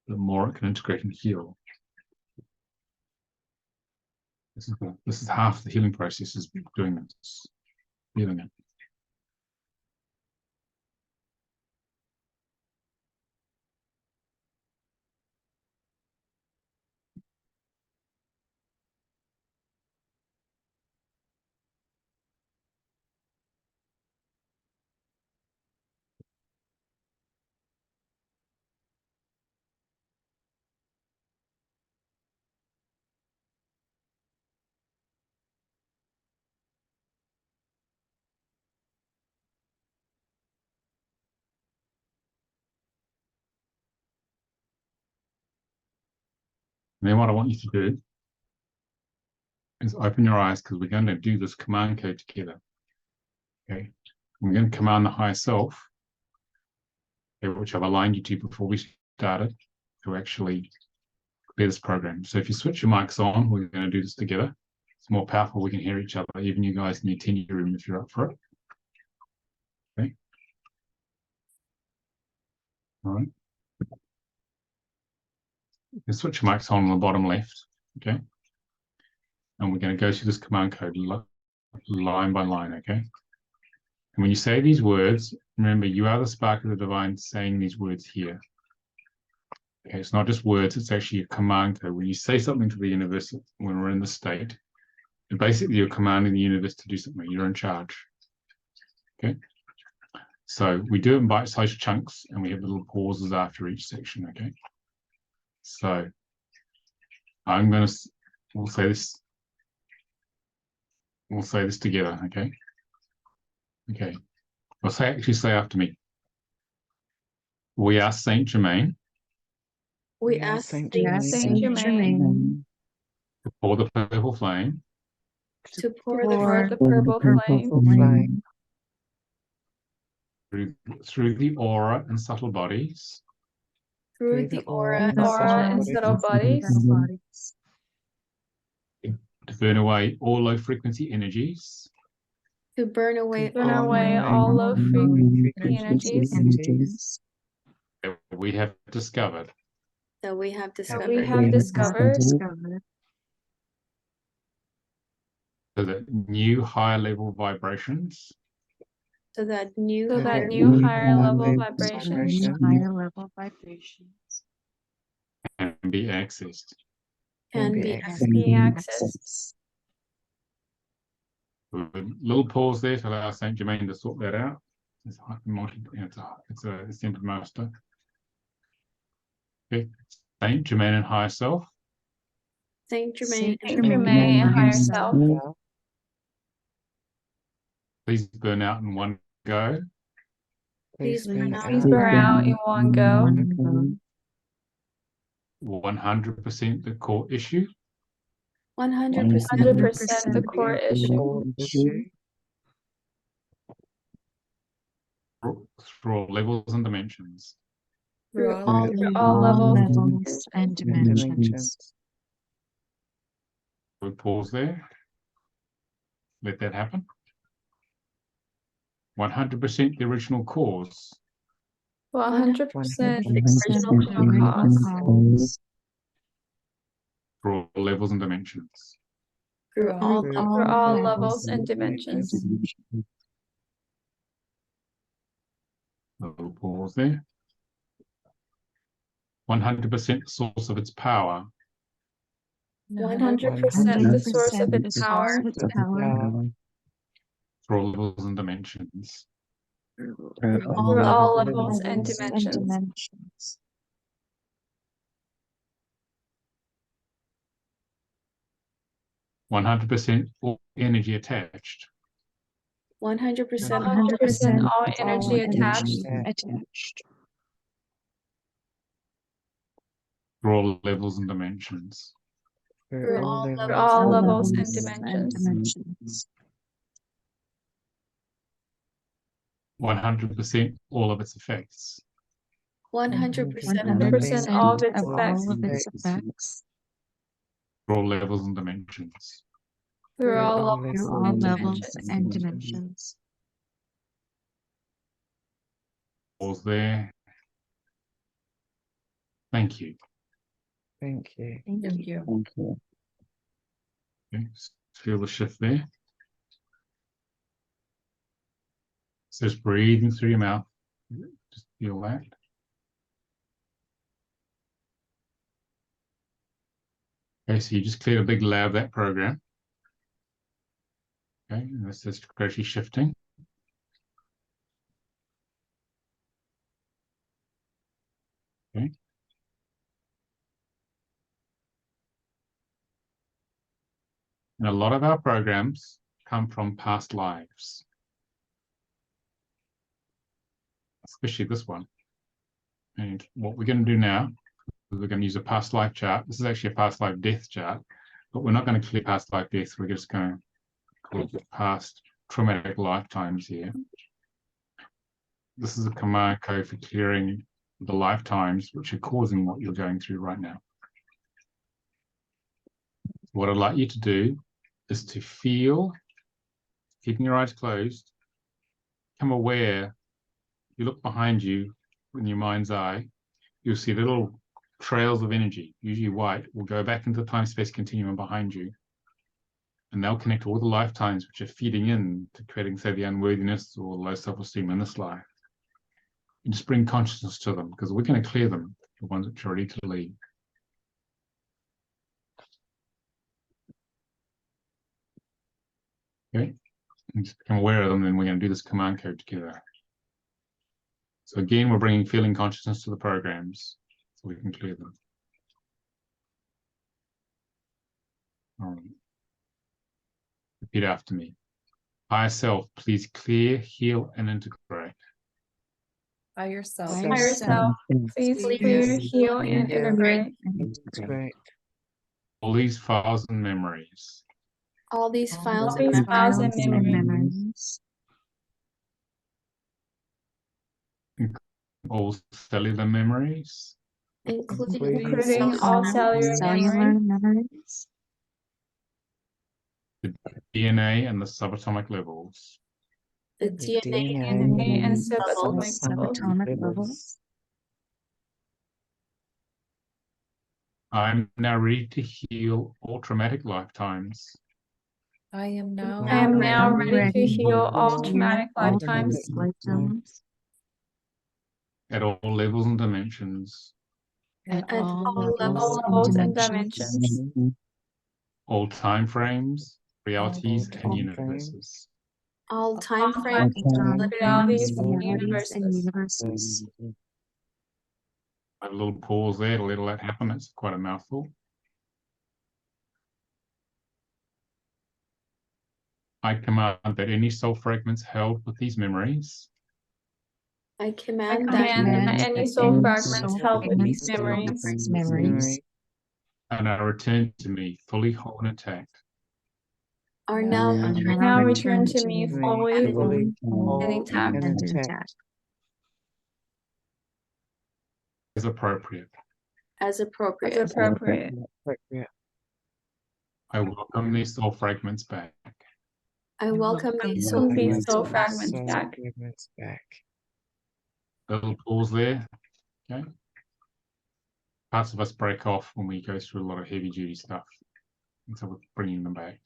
the more it can integrate and heal. This is half the healing process, is doing this, feeling it. And then what I want you to do is open your eyes, because we're going to do this command code together. Okay. We're going to command the higher self, okay, which I've aligned you to before we started, to actually prepare this program. So if you switch your mics on, we're going to do this together. It's more powerful. We can hear each other, even you guys in your tenure room if you're up for it. Okay. All right. You switch your mics on the bottom left. Okay. And we're going to go through this command code line by line. Okay. And when you say these words, remember, you are the spark of the divine saying these words here. Okay, it's not just words, it's actually a command code. When you say something to the universe, when we're in the state, basically you're commanding the universe to do something. You're in charge. Okay. So we do it in bite-sized chunks, and we have little pauses after each section. Okay. So we'll say this together. Okay. Okay. Actually say after me. We are Saint Germain. We ask Saint Saint Germain To pour the purple flame to pour pour the the purple flame flame through the aura and subtle bodies through the aura and subtle bodies to burn away all low frequency energies to burn away all low frequency energies that we have discovered that we have that we discovered, have discovered so that new higher level vibrations so that new higher level vibrations higher level vibrations can be accessed. can be being accessed. A little pause there to allow Saint Germain to sort that out. It's a centered master. Okay. Saint Germain and higher self. Saint Germain Saint Germain and higher self, Please burn out in one go. please burn out please burn out in one go 100% the core issue 100% 100% the core issue through all levels and dimensions. through all levels and dimensions. We pause there. Let that happen. 100% the original cause 100% the original cause for all levels and dimensions. through all for all levels and dimensions. A little pause there. 100% the source of its power 100% the source of its power for all levels and dimensions. through all levels and dimensions. 100% all energy attached 100% all energy attached for all levels and dimensions. through all for all levels and dimensions. 100% all of its effects 100% all of its effects for all levels and dimensions. through all levels dimensions. and dimensions. Pause there. Thank you. Thank you. Thank you. Okay, feel the shift there. So just breathing through your mouth. Just feel that. Okay, so you just cleared a big layer of that program. Okay, and this is gradually shifting. Okay. And a lot of our programs come from past lives, especially this one. And what we're going to do now, We're going to use a past life chart. This is actually a past life death chart, but we're not going to clear past life deaths. We're just going to call it past traumatic lifetimes here. This is a command code for clearing the lifetimes which are causing what you're going through right now. What I'd like you to do is to feel, keeping your eyes closed, become aware. You look behind you in your mind's eye, you'll see little trails of energy, usually white, will go back into the time-space continuum behind you. And they'll connect all the lifetimes which are feeding in to creating, say, the unworthiness or low self-esteem in this life. And just bring consciousness to them, because we're going to clear them, the ones which are ready to leave. Okay, and just become aware of them, and we're going to do this command code together. So again, we're bringing feeling consciousness to the programs so we can clear them. All right. Repeat after me. Higher self, please clear, heal, and integrate. By yourself. By By yourself, please clear, heal, and integrate Great. All these files and memories, all these files all and these memories, files and memories, all cellular memories, including all cellular memories, the DNA and the subatomic levels, the DNA DNA and levels, subatomic levels. I'm now ready to heal all traumatic lifetimes I am now I am now ready to heal all traumatic lifetimes at all levels and dimensions, at at all all all levels levels and dimensions, all time frames, realities, All and time universes. all time all frames, realities and and universes. A little pause there to let all that happen. It's quite a mouthful. I command that any soul fragments held with these memories I I command that command that any soul fragments held with these memories and are returned to me fully whole and intact. are now now return to me fully and intact as appropriate. as as appropriate. appropriate. I welcome these soul fragments back. I welcome these soul Welcome these fragments soul back. fragments back. Little pause there. Okay. Parts of us break off when we go through a lot of heavy duty stuff. And so we're bringing them back.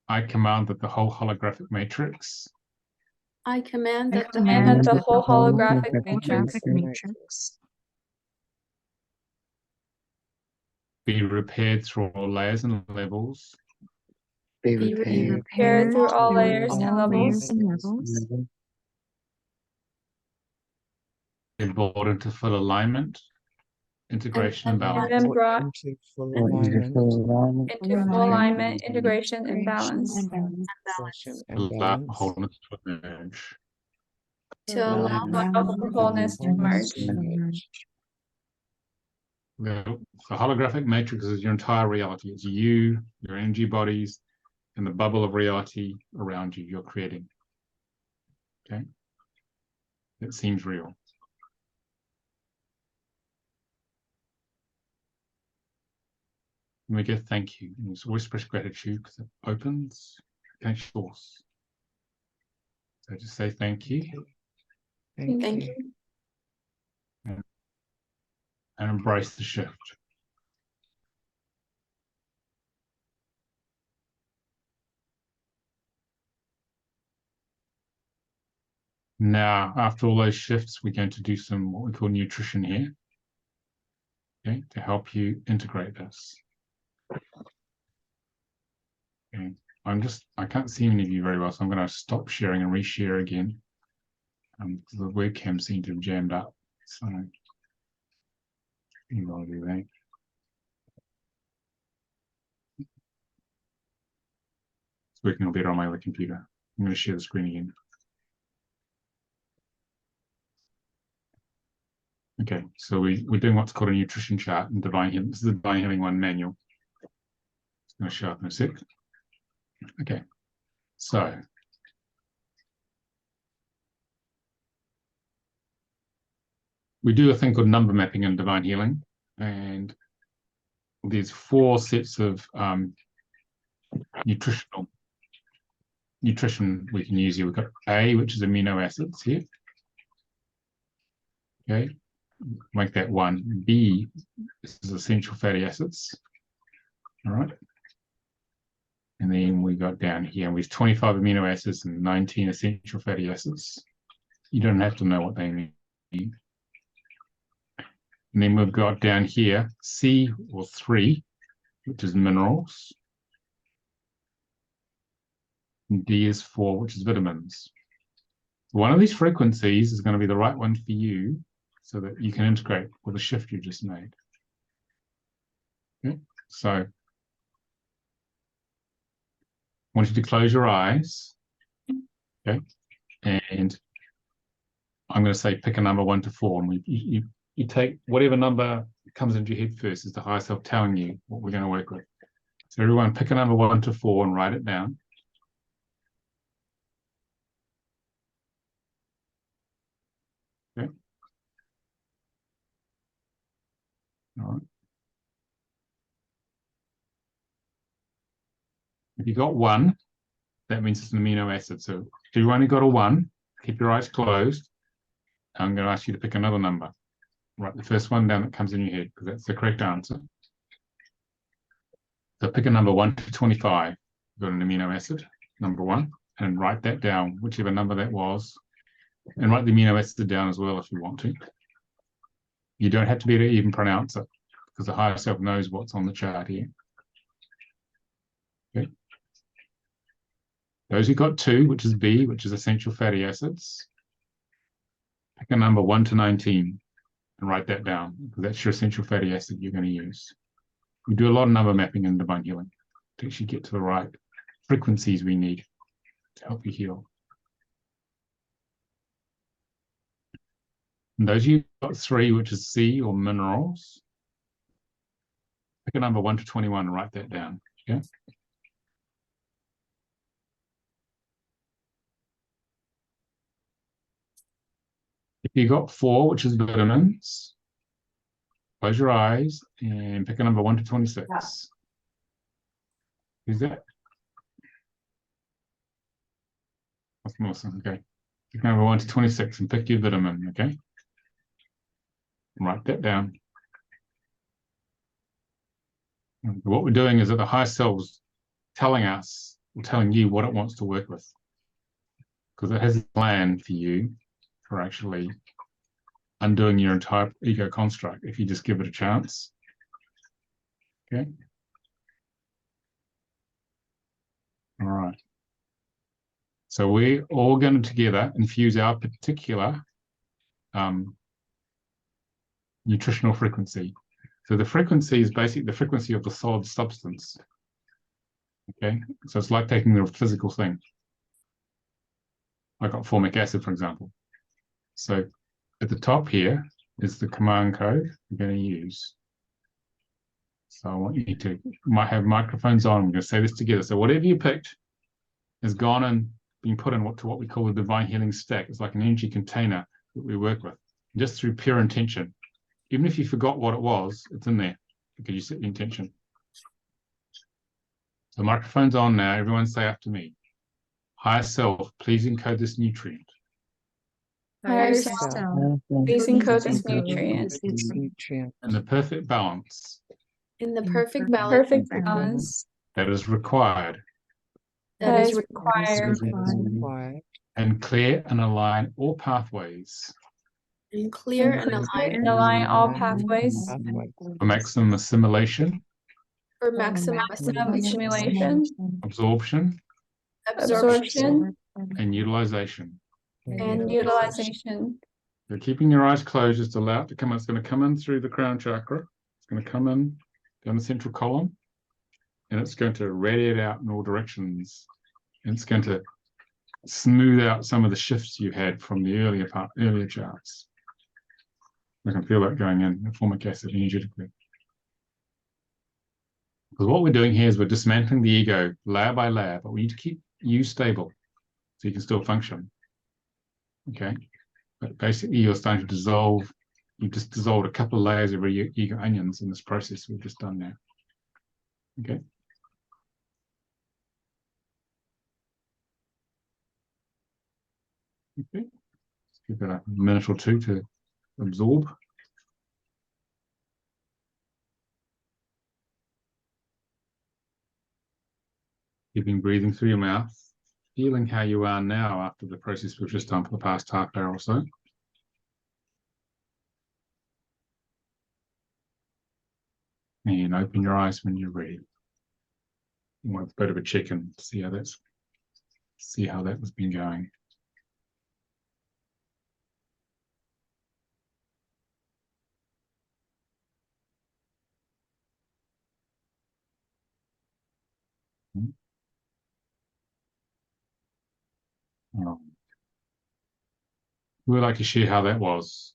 I command that the whole holographic matrix I command I that the command that the whole holographic matrix be repaired through all layers and levels, Be be repaired through all layers and levels, be brought into full alignment, integration, and and and balance. then brought into full alignment, into full alignment, integration, and balance. and Allow balance. wholeness to emerge. to allow For wholeness to emerge. The holographic matrix is your entire reality. It's you, your energy bodies, and the bubble of reality around you you're creating. Okay? It seems real. And we give thank you. And it's always express gratitude because it opens against force. So just say thank you Thank you. and embrace the shift. Now, after all those shifts, we're going to do some what we call nutrition here, okay, to help you integrate this. Okay. I can't see any of you very well, so I'm going to stop sharing and reshare again. The webcam seemed to have jammed up, so you will do that. It's working a bit on my other computer. I'm going to share the screen again. Okay, so we're doing what's called a nutrition chart in Divine Healing. This is the Divine Healing 1 manual. It's going to show up in a sec. Okay, so we do a thing called number mapping in Divine Healing, and there's 4 sets of nutrition we can use here. We've got A, which is amino acids here. Okay, make that 1. B, this is essential fatty acids. All right. And then we got down here, we have 25 amino acids and 19 essential fatty acids. You don't have to know what they mean. And then we've got down here, C or 3, which is minerals. And D is 4, which is vitamins. One of these frequencies is going to be the right one for you so that you can integrate with the shift you just made. Okay, so I want you to close your eyes. Okay, and I'm going to say pick a number 1 to 4, and you take whatever number comes into your head first, is the higher self telling you what we're going to work with. So everyone pick a number 1 to 4 and write it down. Okay. All right. If you got 1, that means it's an amino acid. So if you only got a 1, keep your eyes closed. I'm going to ask you to pick another number. Write the first one down that comes in your head, because that's the correct answer. So pick a number 1 to 25. You've got an amino acid, number 1, and write that down, whichever number that was. And write the amino acid down as well if you want to. You don't have to be able to even pronounce it, because the higher self knows what's on the chart here. Okay. Those who got 2, which is B, which is essential fatty acids, pick a number 1 to 19 and write that down, because that's your essential fatty acid you're going to use. We do a lot of number mapping in Divine Healing to actually get to the right frequencies we need to help you heal. And those of you got 3, which is C or minerals, pick a number 1 to 21 and write that down. Okay. If you got 4, which is vitamins, close your eyes and pick a number 1 to 26. Yeah. Who's that? That's awesome. Okay. Pick number 1 to 26 and pick your vitamin. Okay. Write that down. And what we're doing is that the higher self's telling us, or telling you what it wants to work with, because it has a plan for you for actually undoing your entire ego construct if you just give it a chance. Okay. All right. So we're all going to together infuse our particular nutritional frequency. So the frequency is basically the frequency of the solid substance. Okay. So it's like taking the physical thing. I got formic acid, for example. So at the top here is the command code we're going to use. So I want you to might have microphones on. We're going to say this together. So whatever you picked has gone and been put in what we call a divine healing stack. It's like an energy container that we work with, just through pure intention. Even if you forgot what it was, it's in there because you set the intention. So microphone's on now. Everyone say after me. Higher self, please encode this nutrient. Higher self, please encode this nutrient in the perfect balance. In the perfect balance. That is required. That is required. And clear and align all pathways. And clear and align all pathways. For maximum assimilation. For maximum assimilation. Absorption. And utilization. So keeping your eyes closed, just allow it to come in. It's going to come in through the crown chakra. It's going to come in down the central column. And it's going to radiate out in all directions. And it's going to smooth out some of the shifts you had from the earlier charts. I can feel that going in, the formic acid energetically. Because what we're doing here is we're dismantling the ego layer by layer, but we need to keep you stable so you can still function. Okay? But basically, you're starting to dissolve. You've just dissolved a couple of layers of your ego onions in this process we've just done now. Okay? Okay. Let's give that a minute or two to absorb. Keeping breathing through your mouth, feeling how you are now after the process we've just done for the past half hour or so. And open your eyes when you're ready. You want a bit of a check-in to see how that has been going. Who would like to share how that was?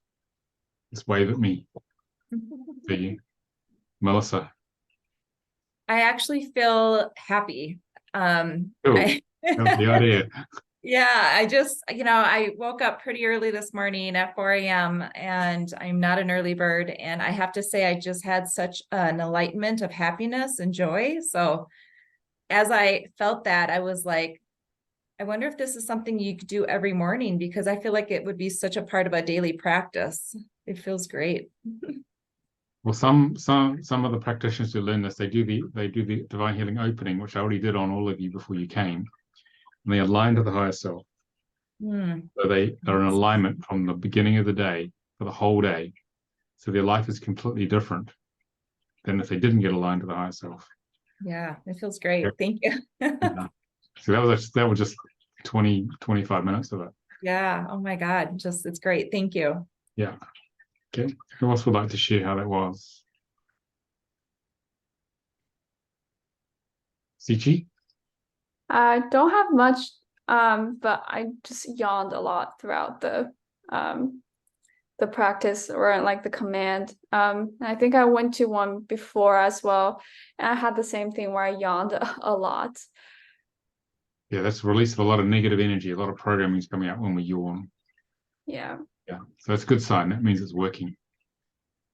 Just wave at me. For you. Melissa. I actually feel happy. Cool. That's the idea. Yeah, I just, I woke up pretty early this morning at 4 a.m. and I'm not an early bird. And I have to say, I just had such an enlightenment of happiness and joy. So as I felt that, I was like, I wonder if this is something you could do every morning, because I feel like it would be such a part of a daily practice. It feels great. Well, some of the practitioners who learn this, they do the divine healing opening, which I already did on all of you before you came. And they align to the higher self. So they are in alignment from the beginning of the day for the whole day. So their life is completely different than if they didn't get aligned to the higher self. Yeah, it feels great. Thank you. Yeah. So that was just 25 minutes of it. Yeah. Oh my God. It's great. Thank you. Yeah. Okay. Who else would like to share how that was? Sichi? I don't have much, but I just yawned a lot throughout the practice, or like the command. And I think I went to one before as well, and I had the same thing where I yawned a lot. Yeah, that's a release of a lot of negative energy. A lot of programming is coming out when we yawn. Yeah. Yeah. So that's a good sign. That means it's working.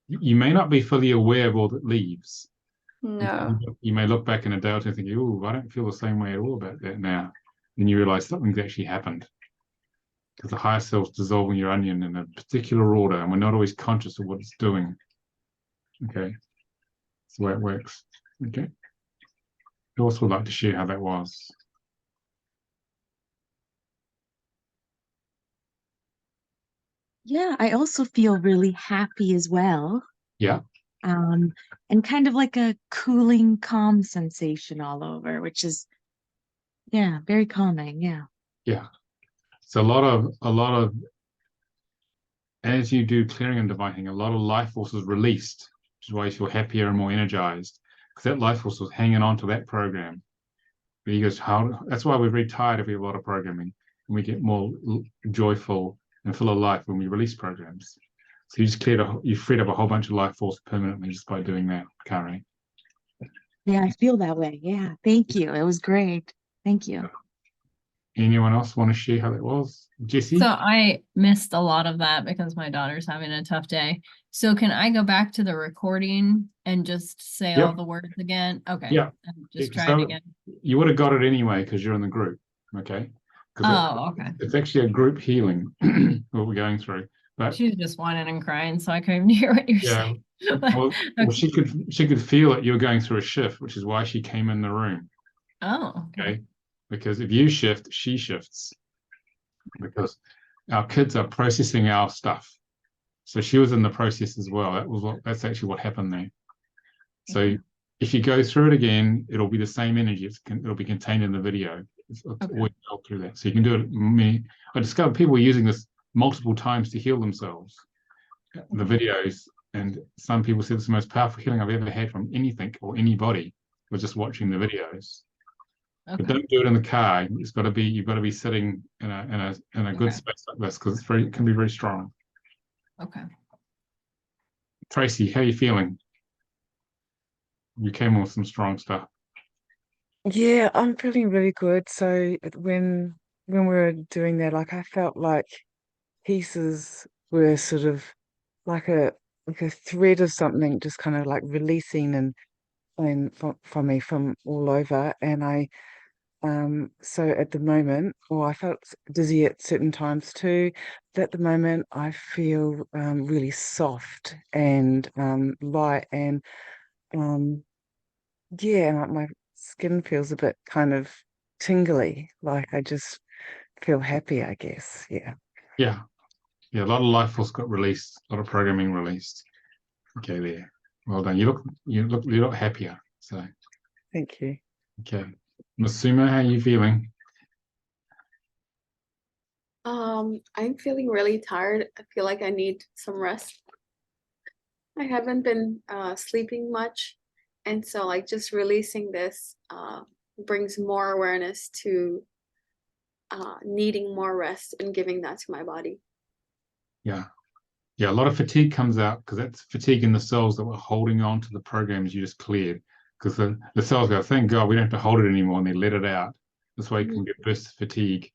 You may not be fully aware of all that leaves. No. You may look back in a day or two thinking, oh, I don't feel the same way at all about that now. Then you realize something's actually happened. Because the higher self's dissolving your onion in a particular order, and we're not always conscious of what it's doing. Okay. That's the way it works. Okay. Who else would like to share how that was? Yeah, I also feel really happy as well. Yeah. And kind of like a cooling, calm sensation all over, which is, yeah, very calming. Yeah. Yeah. So a lot of, as you do clearing and dividing, a lot of life force is released, which is why you feel happier and more energized, because that life force was hanging on to that program. The ego's that's why we're very tired of a lot of programming, and we get more joyful and full of life when we release programs. So you just you freed up a whole bunch of life force permanently just by doing that, Kari. Yeah, I feel that way. Yeah. Thank you. It was great. Thank you. Anyone else want to share how that was? Jessie? So I missed a lot of that because my daughter's having a tough day. So can I go back to the recording and just say all the words again? Okay. Yeah. Just try it again. You would have got it anyway because you're in the group. Okay. Okay. It's actually a group healing what we're going through. But she was just whining and crying, so I couldn't hear what you're saying. Well, she could feel that you were going through a shift, which is why she came in the room. Oh, okay. Because if you shift, she shifts. Because our kids are processing our stuff. So she was in the process as well. That's actually what happened there. So if you go through it again, it'll be the same energy. It'll be contained in the video. It's always held through that. So you can do it. I discovered people are using this multiple times to heal themselves. The videos, and some people say it's the most powerful healing I've ever had from anything or anybody was just watching the videos. But don't do it in the car. You've got to be sitting in a good space like this, because it can be very strong. Okay. Tracy, how are you feeling? You came with some strong stuff. Yeah, I'm feeling really good. So when we were doing that, like I felt like pieces were sort of like a thread of something just kind of like releasing and from me from all over. And so at the moment, or I felt dizzy at certain times too, but at the moment I feel really soft and light and um yeah, like my skin feels a bit kind of tingly, like I just feel happy, I guess. Yeah. Yeah. Yeah, a lot of life force got released, a lot of programming released. Okay, there. Well done. You look happier. So Thank you. okay. Masuma, how are you feeling? I'm feeling really tired. I feel like I need some rest. I haven't been sleeping much, and so like just releasing this brings more awareness to needing more rest and giving that to my body. Yeah. Yeah, a lot of fatigue comes out because that's fatigue in the cells that were holding on to the programs you just cleared. Because the cells go, thank God we don't have to hold it anymore, and they let it out. This way you can get bursts of fatigue.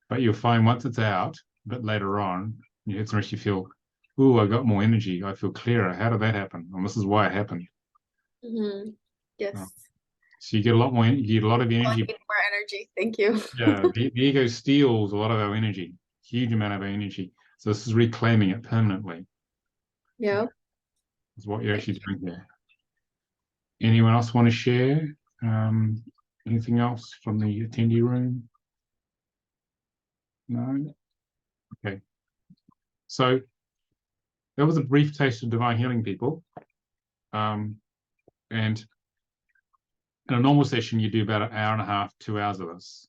But you'll find once it's out, a bit later on, you hit some rest, you feel, ooh, I got more energy. I feel clearer. How did that happen? And this is why it happened. Yes. Oh. So you get a lot more, you get a lot of I energy. need more energy. Thank you. Yeah, the ego steals a lot of our energy, huge amount of our energy. So this is reclaiming it permanently. Yeah. Is what you're actually doing here. Anyone else want to share? Anything else from the attendee room? No? Okay. So that was a brief taste of divine healing, people. And in a normal session, you do about an hour and a half, 2 hours of this.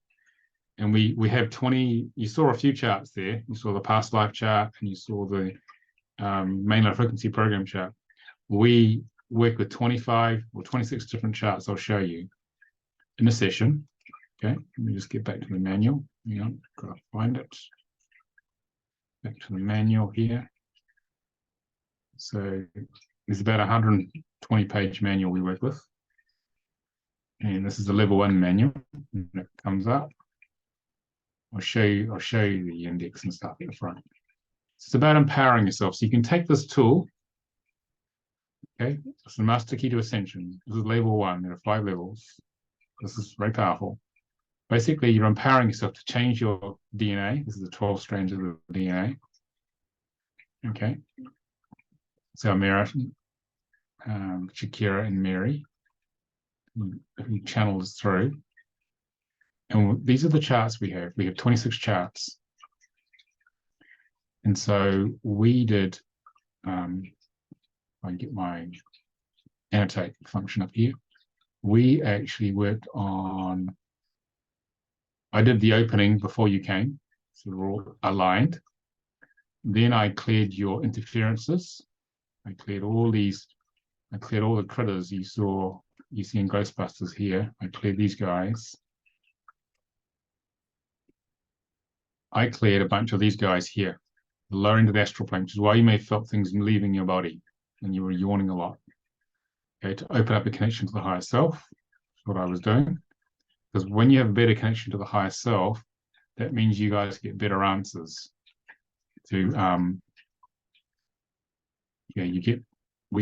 And we have 20, you saw a few charts there. You saw the past life chart and you saw the mainline frequency program chart. We work with 25 or 26 different charts I'll show you in a session. Okay, let me just get back to the manual. Hang on, gotta find it. Back to the manual here. So there's about 120-page manual we work with. And this is the level 1 manual. And it comes up. I'll show you the index and stuff at the front. It's about empowering yourself. So you can take this tool. Okay, it's the master key to ascension. This is level 1. There are 5 levels. This is very powerful. Basically, you're empowering yourself to change your DNA. This is the 12 strands of the DNA. Okay. So Mira, Shakira, and Mary, who channel us through. And these are the charts we have. We have 26 charts. And so we did, I get my annotate function up here. We actually worked on, I did the opening before you came. So we're all aligned. Then I cleared your interferences. I cleared all the critters you see in Ghostbusters here. I cleared these guys. I cleared a bunch of these guys here, lower into the astral plane, which is why you may have felt things leaving your body and you were yawning a lot. Okay, to open up a connection to the higher self, that's what I was doing. Because when you have a better connection to the higher self, that means you guys get better answers. We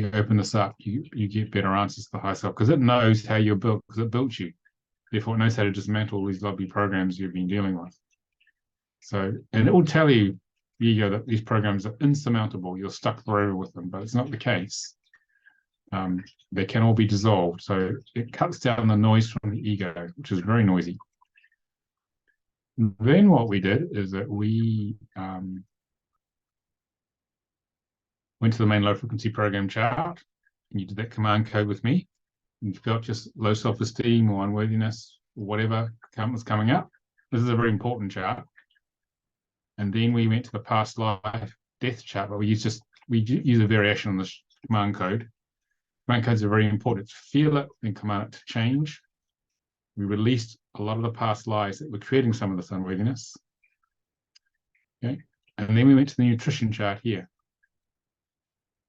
open this up, you get better answers to the higher self because it knows how you're built, because it built you. Therefore, it knows how to dismantle all these lovely programs you've been dealing with. So, and it will tell you, the ego, that these programs are insurmountable. You're stuck forever with them, but it's not the case. They can all be dissolved. So it cuts down the noise from the ego, which is very noisy. Then what we did is that we went to the main low frequency program chart, and you did that command code with me. You felt just low self-esteem or unworthiness or whatever was coming up. This is a very important chart. And then we went to the past life death chart, but we use a variation on this command code. Command codes are very important. Feel it, then command it to change. We released a lot of the past lies that were creating some of this unworthiness. Okay. And then we went to the nutrition chart here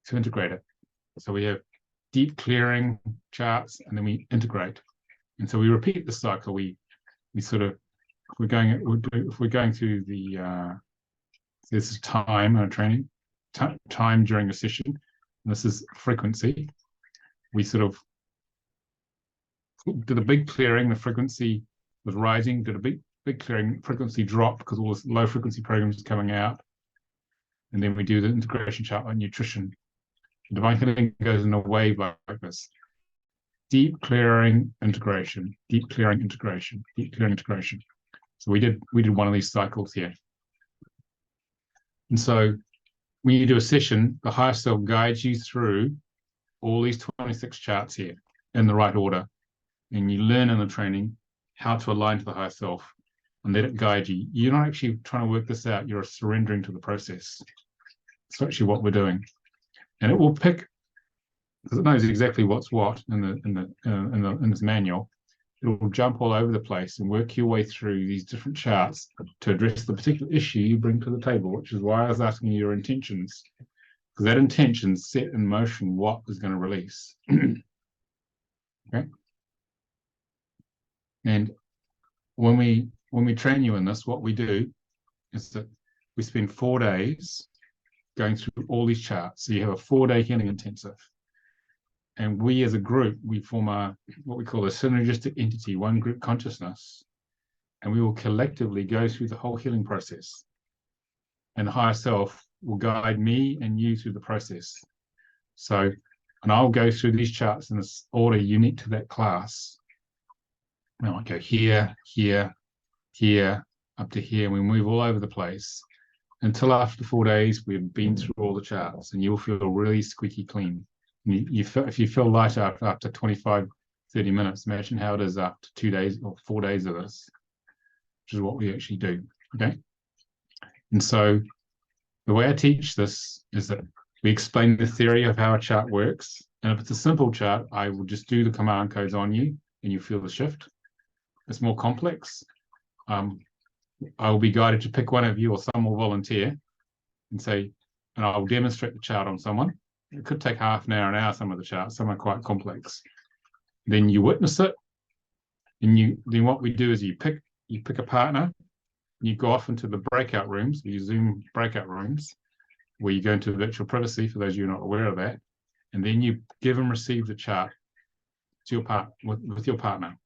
to integrate it. So we have deep clearing charts, and then we integrate. And so we repeat the cycle. We sort of, if we're going through the this is time in a training, time during a session, and this is frequency. We sort of did a big clearing, the frequency was rising, did a big clearing, frequency dropped because all this low frequency programs is coming out. And then we do the integration chart on nutrition. Divine healing goes in a wave like this. Deep clearing, integration, deep clearing, integration, deep clearing, integration. So we did one of these cycles here. And so when you do a session, the higher self guides you through all these 26 charts here in the right order. And you learn in the training how to align to the higher self and let it guide you. You're not actually trying to work this out, you're surrendering to the process. It's actually what we're doing. And it will pick, because it knows exactly what's what in this manual. It will jump all over the place and work your way through these different charts to address the particular issue you bring to the table, which is why I was asking you your intentions, because that intention set in motion what is going to release. Okay. And when we train you in this, what we do is that we spend 4 days going through all these charts. So you have a 4-day healing intensive. And we as a group, we form what we call a synergistic entity, one group consciousness. And we will collectively go through the whole healing process. And the higher self will guide me and you through the process. So, and I'll go through these charts in this order unique to that class. I might go here, here, here, up to here. We move all over the place until after 4 days, we've been through all the charts and you'll feel really squeaky clean. If you feel lighter after 25, 30 minutes, imagine how it is after 2 days or 4 days of this, which is what we actually do, okay? And so the way I teach this is that we explain the theory of how a chart works. And if it's a simple chart, I will just do the command codes on you and you feel the shift. If it's more complex, I will be guided to pick one of you, or someone will volunteer and say, and I will demonstrate the chart on someone. It could take half an hour, some of the charts, some are quite complex. Then you witness it, and then what we do is you pick a partner, and you go off into the breakout rooms, you Zoom breakout rooms, where you go into virtual privacy, for those of you who are not aware of that, and then you give and receive the chart to your with your partner.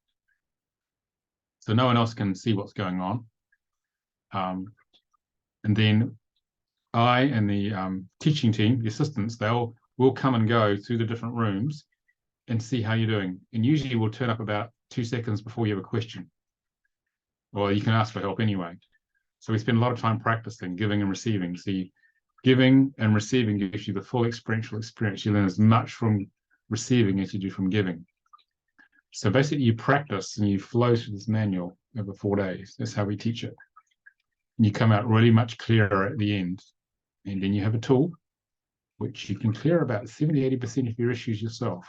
So no one else can see what's going on. And then I and the teaching team, the assistants, will come and go through the different rooms and see how you're doing. And usually we'll turn up about 2 seconds before you have a question. Or you can ask for help anyway. So we spend a lot of time practicing giving and receiving. So giving and receiving gives you the full experiential experience. You learn as much from receiving as you do from giving. So basically you practice and you flow through this manual over 4 days. That's how we teach it. And you come out really much clearer at the end. And then you have a tool which you can clear about 70–80% of your issues yourself.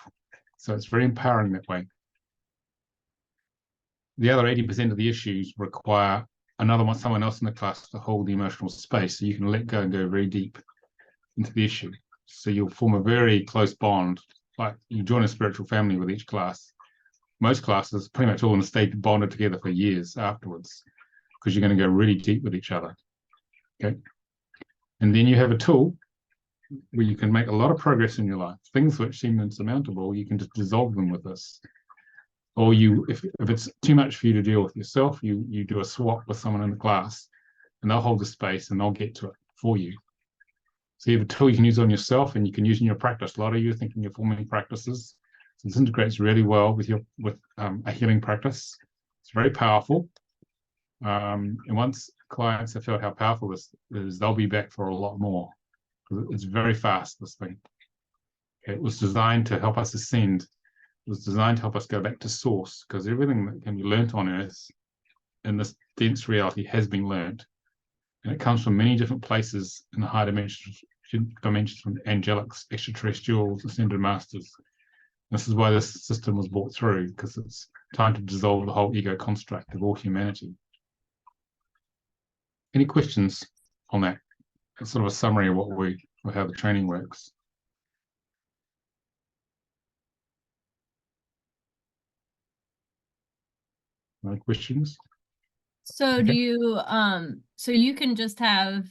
So it's very empowering that way. The other 80% of the issues require someone else in the class to hold the emotional space, so you can let go and go very deep into the issue. So you'll form a very close bond, like you join a spiritual family with each class. Most classes, pretty much all in the state, bonded together for years afterwards, because you're going to go really deep with each other. Okay. And then you have a tool where you can make a lot of progress in your life. Things which seem insurmountable, you can just dissolve them with this. Or if it's too much for you to deal with yourself, you do a swap with someone in the class, and they'll hold the space and they'll get to it for you. So you have a tool you can use on yourself, and you can use in your practice. A lot of you are thinking of forming practices. So this integrates really well with a healing practice. It's very powerful. And once clients have felt how powerful this is, they'll be back for a lot more. It's very fast, this thing. It was designed to help us ascend. It was designed to help us go back to source, because everything that can be learnt on Earth in this dense reality has been learnt. And it comes from many different places in the high dimensions from angelics, extraterrestrials, ascended masters. This is why this system was brought through, because it's time to dissolve the whole ego construct of all humanity. Any questions on that? It's sort of a summary of how the training works. No questions? So Okay. do you, so you can just have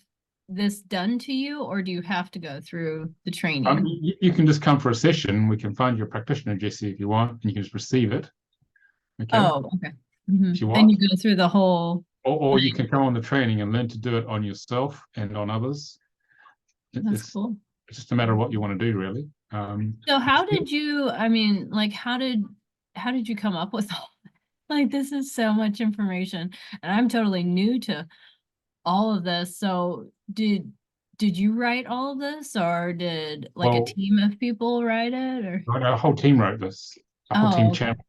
this done to you, or do you have to go through the training? You can just come for a session. We can find your practitioner, Jesse, if you want, and you can just receive it. Okay. Oh, okay. Mhm. If you And want. you go through the whole, Or you can come on the training and learn to do it on yourself and on others. that's It's cool. just a matter of what you want to do, really. So how did you, I mean, like, how did you come up with all, like, this is so much information, and I'm totally new to all of this. So did you write all of this, or did like a Well, team of people write it, or? our whole team wrote this. Our whole team Oh, champ.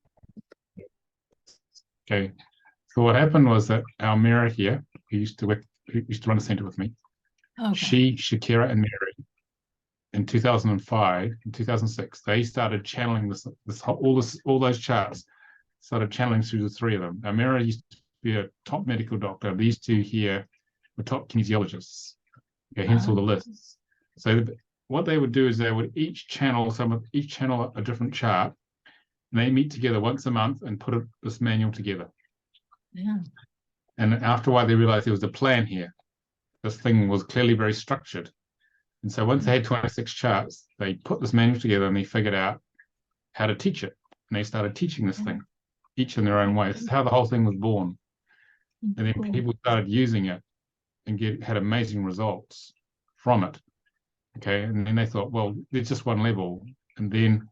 Okay. So what happened was that our mirror here, who used to run a center with me, okay. Shakira, and Mary, in 2005 and 2006, they started channeling all those charts, started channeling through the three of them. Now, Mary used to be a top medical doctor. These two here were top kinesiologists. Okay, hence all the lists. So what they would do is they would each channel a different chart, and they meet together once a month and put this manual together. Yeah. And after a while, they realized there was a plan here. This thing was clearly very structured. And so once they had 26 charts, they put this manual together and they figured out how to teach it. And they started teaching this thing, each in their own way. This is how the whole thing was born. And then people started using it and had amazing results from it. Okay. And then they thought, well, there's just one level. And then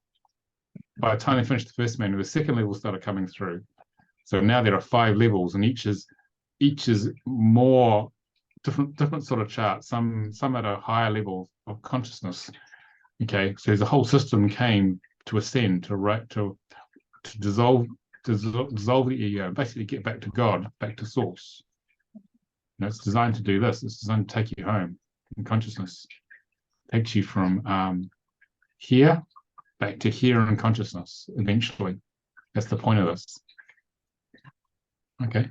by the time they finished the first manual, the second level started coming through. So now there are 5 levels, and each is more different sort of charts, some at a higher level of consciousness. Okay, so the whole system came to ascend, to dissolve the ego, basically get back to God, back to source. It's designed to do this. It's designed to take you home in consciousness. It takes you from here back to here in consciousness eventually. That's the point of this. Okay.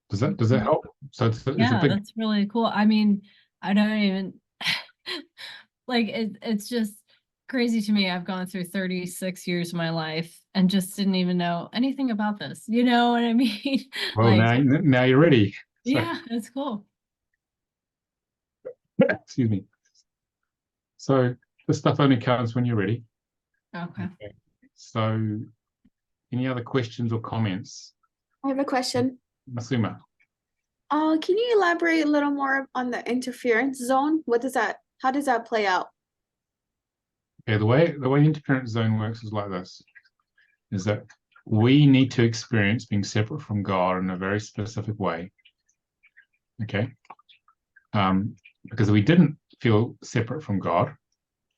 Does that help? So it's Yeah, that's really cool. I mean, I don't even like it's just crazy to me. I've gone through 36 years of my life and just didn't even know anything about this. You know what I mean? Well, like, now you're ready. So, yeah, that's cool. excuse me. So the stuff only comes when you're ready. Okay. So any other questions or comments? I have a question. Masuma. Can you elaborate a little more on the interference zone? How does that play out? Okay, the way interference zone works is like this, is that we need to experience being separate from God in a very specific way. Okay. Because if we didn't feel separate from God,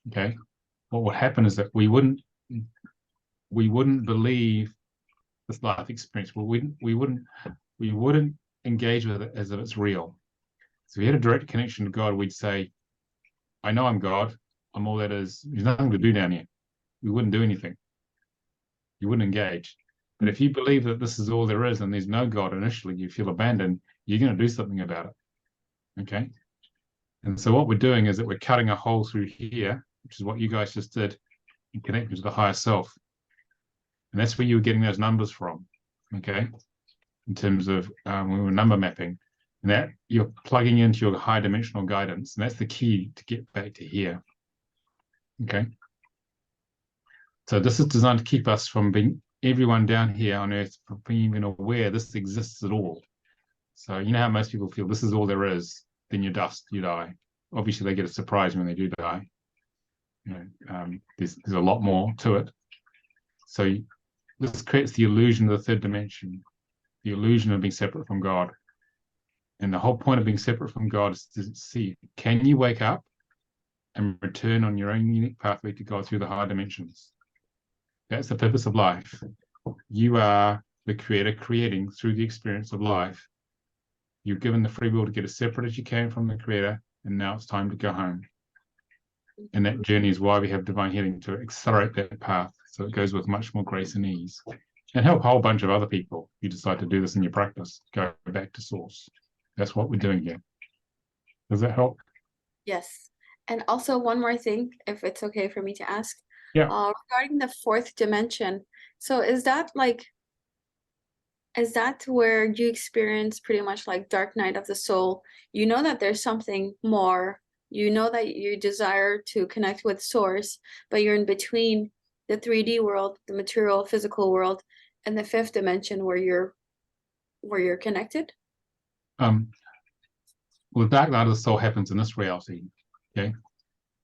okay, what would happen is that we wouldn't believe this life experience. We wouldn't engage with it as if it's real. So if we had a direct connection to God, we'd say, I know I'm God. I'm all that is. There's nothing to do down here. We wouldn't do anything. You wouldn't engage. But if you believe that this is all there is and there's no God initially, you feel abandoned, you're going to do something about it. Okay? And so what we're doing is that we're cutting a hole through here, which is what you guys just did, and connecting to the higher self. And that's where you were getting those numbers from. Okay? In terms of when we were number mapping. And that you're plugging into your high dimensional guidance. And that's the key to get back to here. Okay. So this is designed to keep us from being everyone down here on earth from being even aware this exists at all. So you know how most people feel this is all there is, then you're dust, you die. Obviously they get a surprise when they do die. You know, there's a lot more to it. So this creates the illusion of the third dimension, the illusion of being separate from God. And the whole point of being separate from God is to see, can you wake up and return on your own unique pathway to God through the higher dimensions? That's the purpose of life. You are the creator creating through the experience of life. You're given the free will to get as separate as you can from the creator, and now it's time to go home. And that journey is why we have divine healing, to accelerate that path so it goes with much more grace and ease. And help a whole bunch of other people. You decide to do this in your practice, go back to source. That's what we're doing here. Does that help? Yes. And also one more thing, if it's okay for me to ask. Yeah. Regarding the 4th dimension. So is that like is that where you experience pretty much like dark night of the soul? You know that there's something more. You know that you desire to connect with source, but you're in between the 3D world, the material physical world, and the fifth dimension where you're connected. Well, the dark night of the soul happens in this reality. Okay.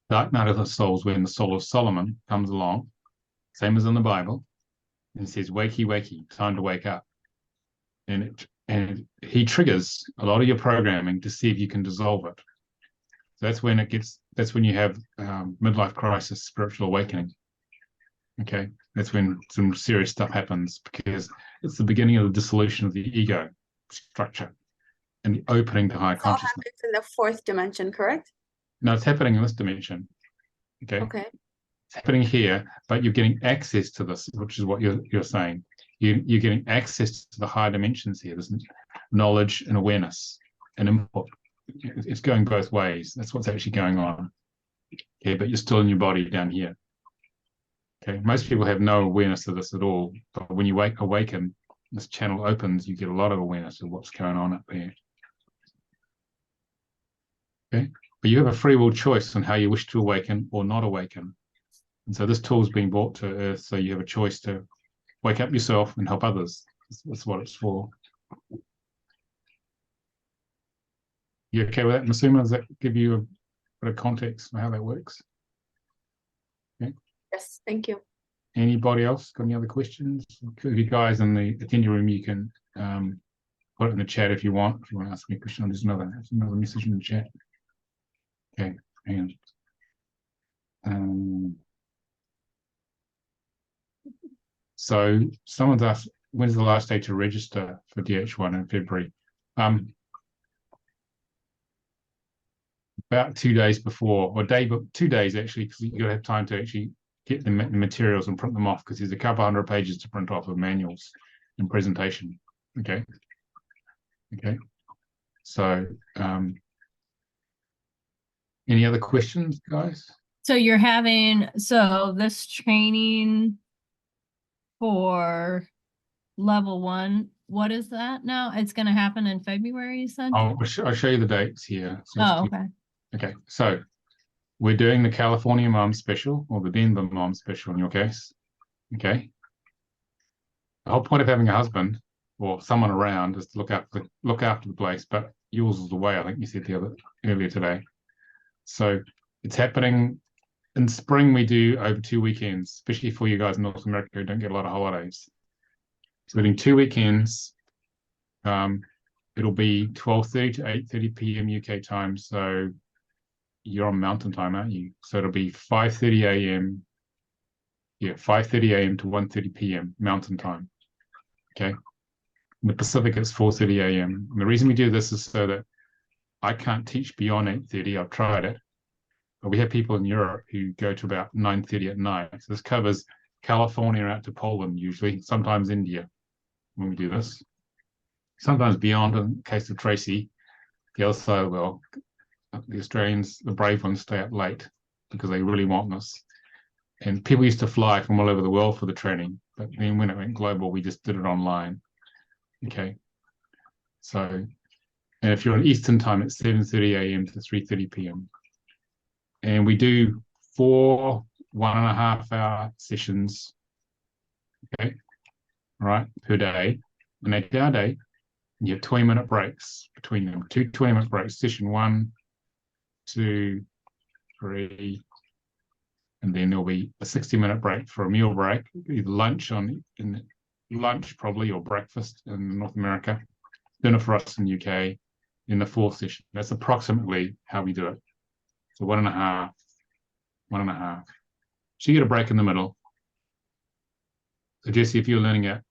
Dark night of the soul is when the soul of Solomon comes along, same as in the Bible, and says, "Wakey, wakey, time to wake up." And he triggers a lot of your programming to see if you can dissolve it. So that's when you have midlife crisis, spiritual awakening. Okay, that's when some serious stuff happens, because it's the beginning of the dissolution of the ego structure and the opening to higher It all consciousness. happens in the fourth dimension, correct? No, it's happening in this dimension. Okay. Okay. It's happening here, but you're getting access to this, which is what you're saying. You're getting access to the higher dimensions here. There's knowledge and awareness and input. It's going both ways. That's what's actually going on. Okay, but you're still in your body down here. Okay, most people have no awareness of this at all. But when you awaken, this channel opens, you get a lot of awareness of what's going on up there. Okay, but you have a free will choice on how you wish to awaken or not awaken. And so this tool is being brought to Earth, so you have a choice to wake up yourself and help others. That's what it's for. You okay with that, Masuma? Does that give you a bit of context on how that works? Okay. Yes, thank you. Anybody else got any other questions? You guys in the attendee room, you can put it in the chat if you want. If you want to ask me a question, there's another message in the chat. Okay, hang on. So someone's asked, when's the last day to register for DH1 in February? About 2 days before, or 2 days actually, because you've got to have time to actually get the materials and print them off, because there's a couple hundred pages to print off of manuals and presentation. Okay. So any other questions, guys? So you're having this training for level 1. What is that now? It's going to happen in February, you said? I'll show you the dates here. Oh, okay. Okay, so we're doing the California Mom Special, or the Denver Mom Special in your case. Okay. The whole point of having a husband or someone around is to look after the place, but yours is away, I think you said earlier today. So it's happening in spring. We do over 2 weekends, especially for you guys in North America who don't get a lot of holidays. So we're doing 2 weekends. It'll be 12:30 to 8:30 p.m. UK time. So you're on Mountain Time, aren't you? So it'll be 5:30 a.m. Yeah, 5:30 a.m. to 1:30 p.m. Mountain Time. Okay. In the Pacific, it's 4:30 a.m. And the reason we do this is so that I can't teach beyond 8:30. I've tried it. But we have people in Europe who go to about 9:30 at night. So this covers California out to Poland, usually, sometimes India when we do this. Sometimes beyond, in the case of Tracy, the other side of the world. The Australians, the brave ones, stay up late because they really want this. And people used to fly from all over the world for the training, but then when it went global, we just did it online. Okay. So, and if you're on Eastern time, it's 7:30 a.m. to 3:30 p.m. And we do 4 1.5-hour sessions, okay, all right, per day, an 8-hour day. You have 20-minute breaks between them, 2 20-minute breaks, session 1, 2, 3, and then there'll be a 60-minute break for a meal break, either lunch probably, or breakfast in North America, dinner for us in the UK, in the 4th session. That's approximately how we do it. So 1.5, 1.5. So you get a break in the middle. So Jesse, if you're learning it,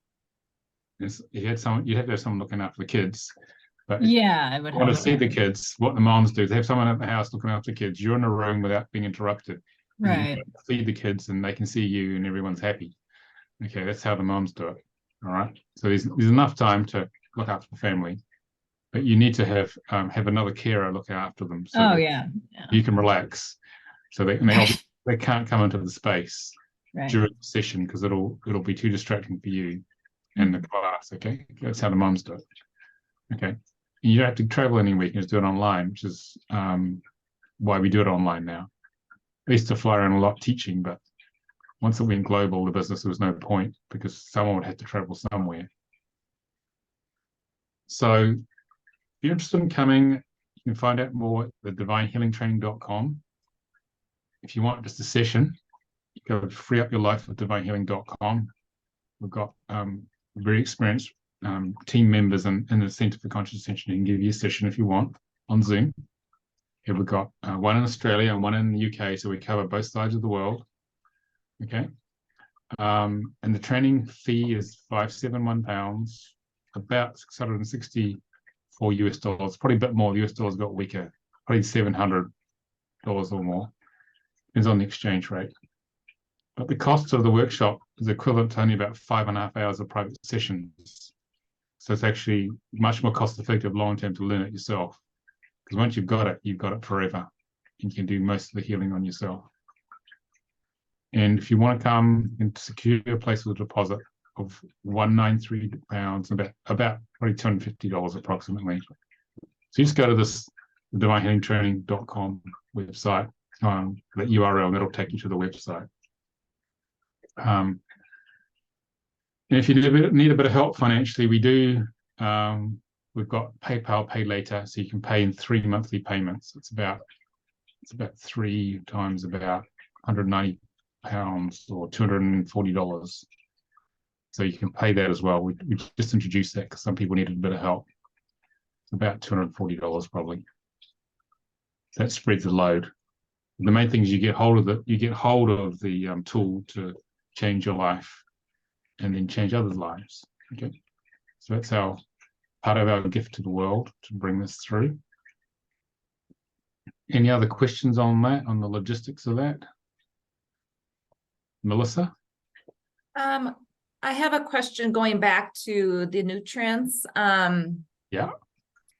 you'd have to have someone looking after the kids. But yeah, I would want to see the kids, what the moms do. They have someone at the house looking after the kids. You're in a room without being interrupted. Right. Feed the kids and they can see you and everyone's happy. Okay, that's how the moms do it. All right. So there's enough time to look after the family, but you need to have another carer look after them. So yeah. You can relax. So they can't come into the space right. during the session because it'll be too distracting for you. and the class. Okay, that's how the moms do it. Okay, and you don't have to travel anywhere. You can just do it online, which is why we do it online now. I used to fly around a lot teaching, but once it went global, the business, there was no point because someone would have to travel somewhere. So if you're interested in coming, you can find out more at thedivinehealingtraining.com. If you want just a session, you go to Free Up Your Life at divinehealing.com. We've got very experienced team members in the Centre for Conscious Ascension who can give you a session if you want on Zoom. Here we've got one in Australia and one in the UK, so we cover both sides of the world. Okay. And the training fee is £571, about $664 US dollars, probably a bit more. The US dollar's got weaker, probably $700 or more. Depends on the exchange rate. But the cost of the workshop is equivalent to only about 5.5 hours of private sessions. So it's actually much more cost effective long term to learn it yourself. Because once you've got it forever. And you can do most of the healing on yourself. And if you want to come and secure a place with a deposit of £193, about probably $250 approximately. So you just go to this divinehealingtraining.com website, that URL, and it'll take you to the website. And if you need a bit of help financially, we do. We've got PayPal Pay Later, so you can pay in 3 monthly payments. It's about 3 times about £190 or $240. So you can pay that as well. We just introduced that because some people needed a bit of help. It's about $240 probably. That spreads the load. The main thing is you get hold of the tool to change your life and then change others' lives. Okay, so that's part of our gift to the world to bring this through. Any other questions on that, on the logistics of that? Melissa? I have a question going back to the nutrients. Yeah.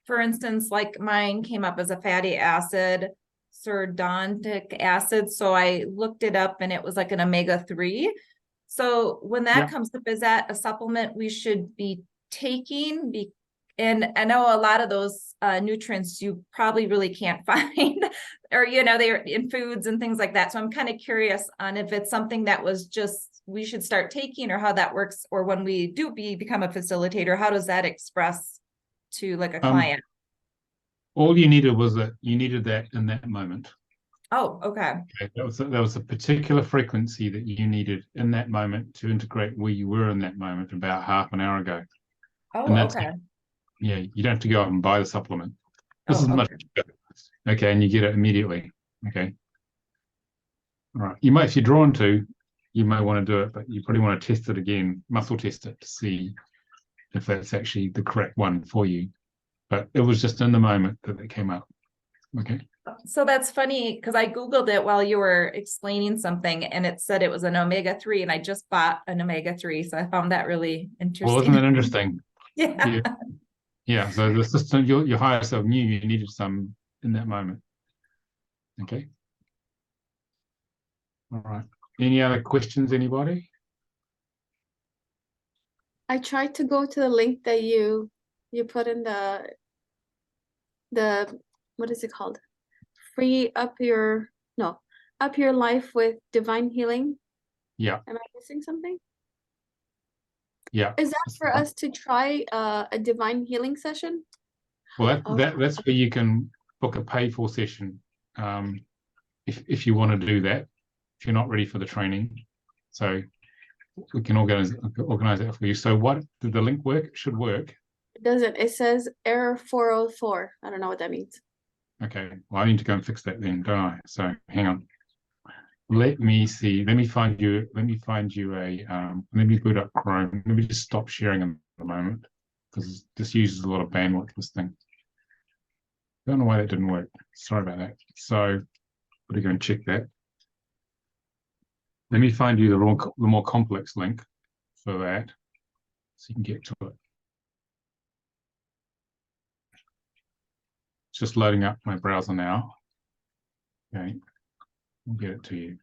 For instance, like mine came up as a fatty acid, surdonic acid. So I looked it up and it was like an omega-3. So when that comes up, is that a supplement we should be taking? And I know a lot of those nutrients you probably really can't find, or, they're in foods and things like that. So I'm kind of curious on if it's something that was just we should start taking, or how that works, or when we do become a facilitator, how does that express to like a client? All you needed was that you needed that in that moment. Oh, okay. That was a particular frequency that you needed in that moment to integrate where you were in that moment about half an hour ago. Oh, okay. Yeah, you don't have to go out and buy the supplement. This is much better. Okay, and you get it immediately. Okay. All right. If you're drawn to, you may want to do it, but you probably want to test it again, muscle test it to see if that's actually the correct one for you. But it was just in the moment that it came up. Okay. So that's funny because I Googled it while you were explaining something and it said it was an omega-3, and I just bought an omega-3. So I found that really interesting. Well, isn't that interesting? Yeah. Yeah. So the system, your higher self knew you needed some in that moment. Okay. All right. Any other questions, anybody? I tried to go to the link that you put in the what is it called? Up your life with divine healing. Yeah. Am I missing something? Yeah. Is that for us to try a divine healing session? Well, that's where you can book a paid for session, if you want to do that. If you're not ready for the training, so we can organize that for you. So what did the link work? It should work. It doesn't. It says error 404. I don't know what that means. Okay. Well, I need to go and fix that then, don't I? So hang on. Let me see. Let me find you a. Let me boot up Chrome. Let me just stop sharing at the moment because this uses a lot of bandwidth. This thing. Don't know why that didn't work. Sorry about that. So, we're going to check that. Let me find you the more complex link for that, so you can get to it. It's just loading up my browser now. Okay, I'll get it to you.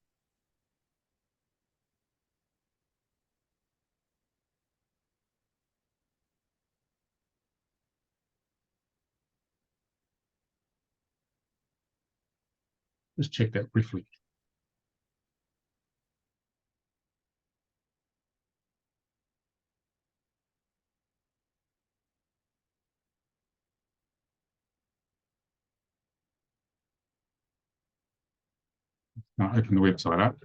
Just check that briefly. Now open the website up.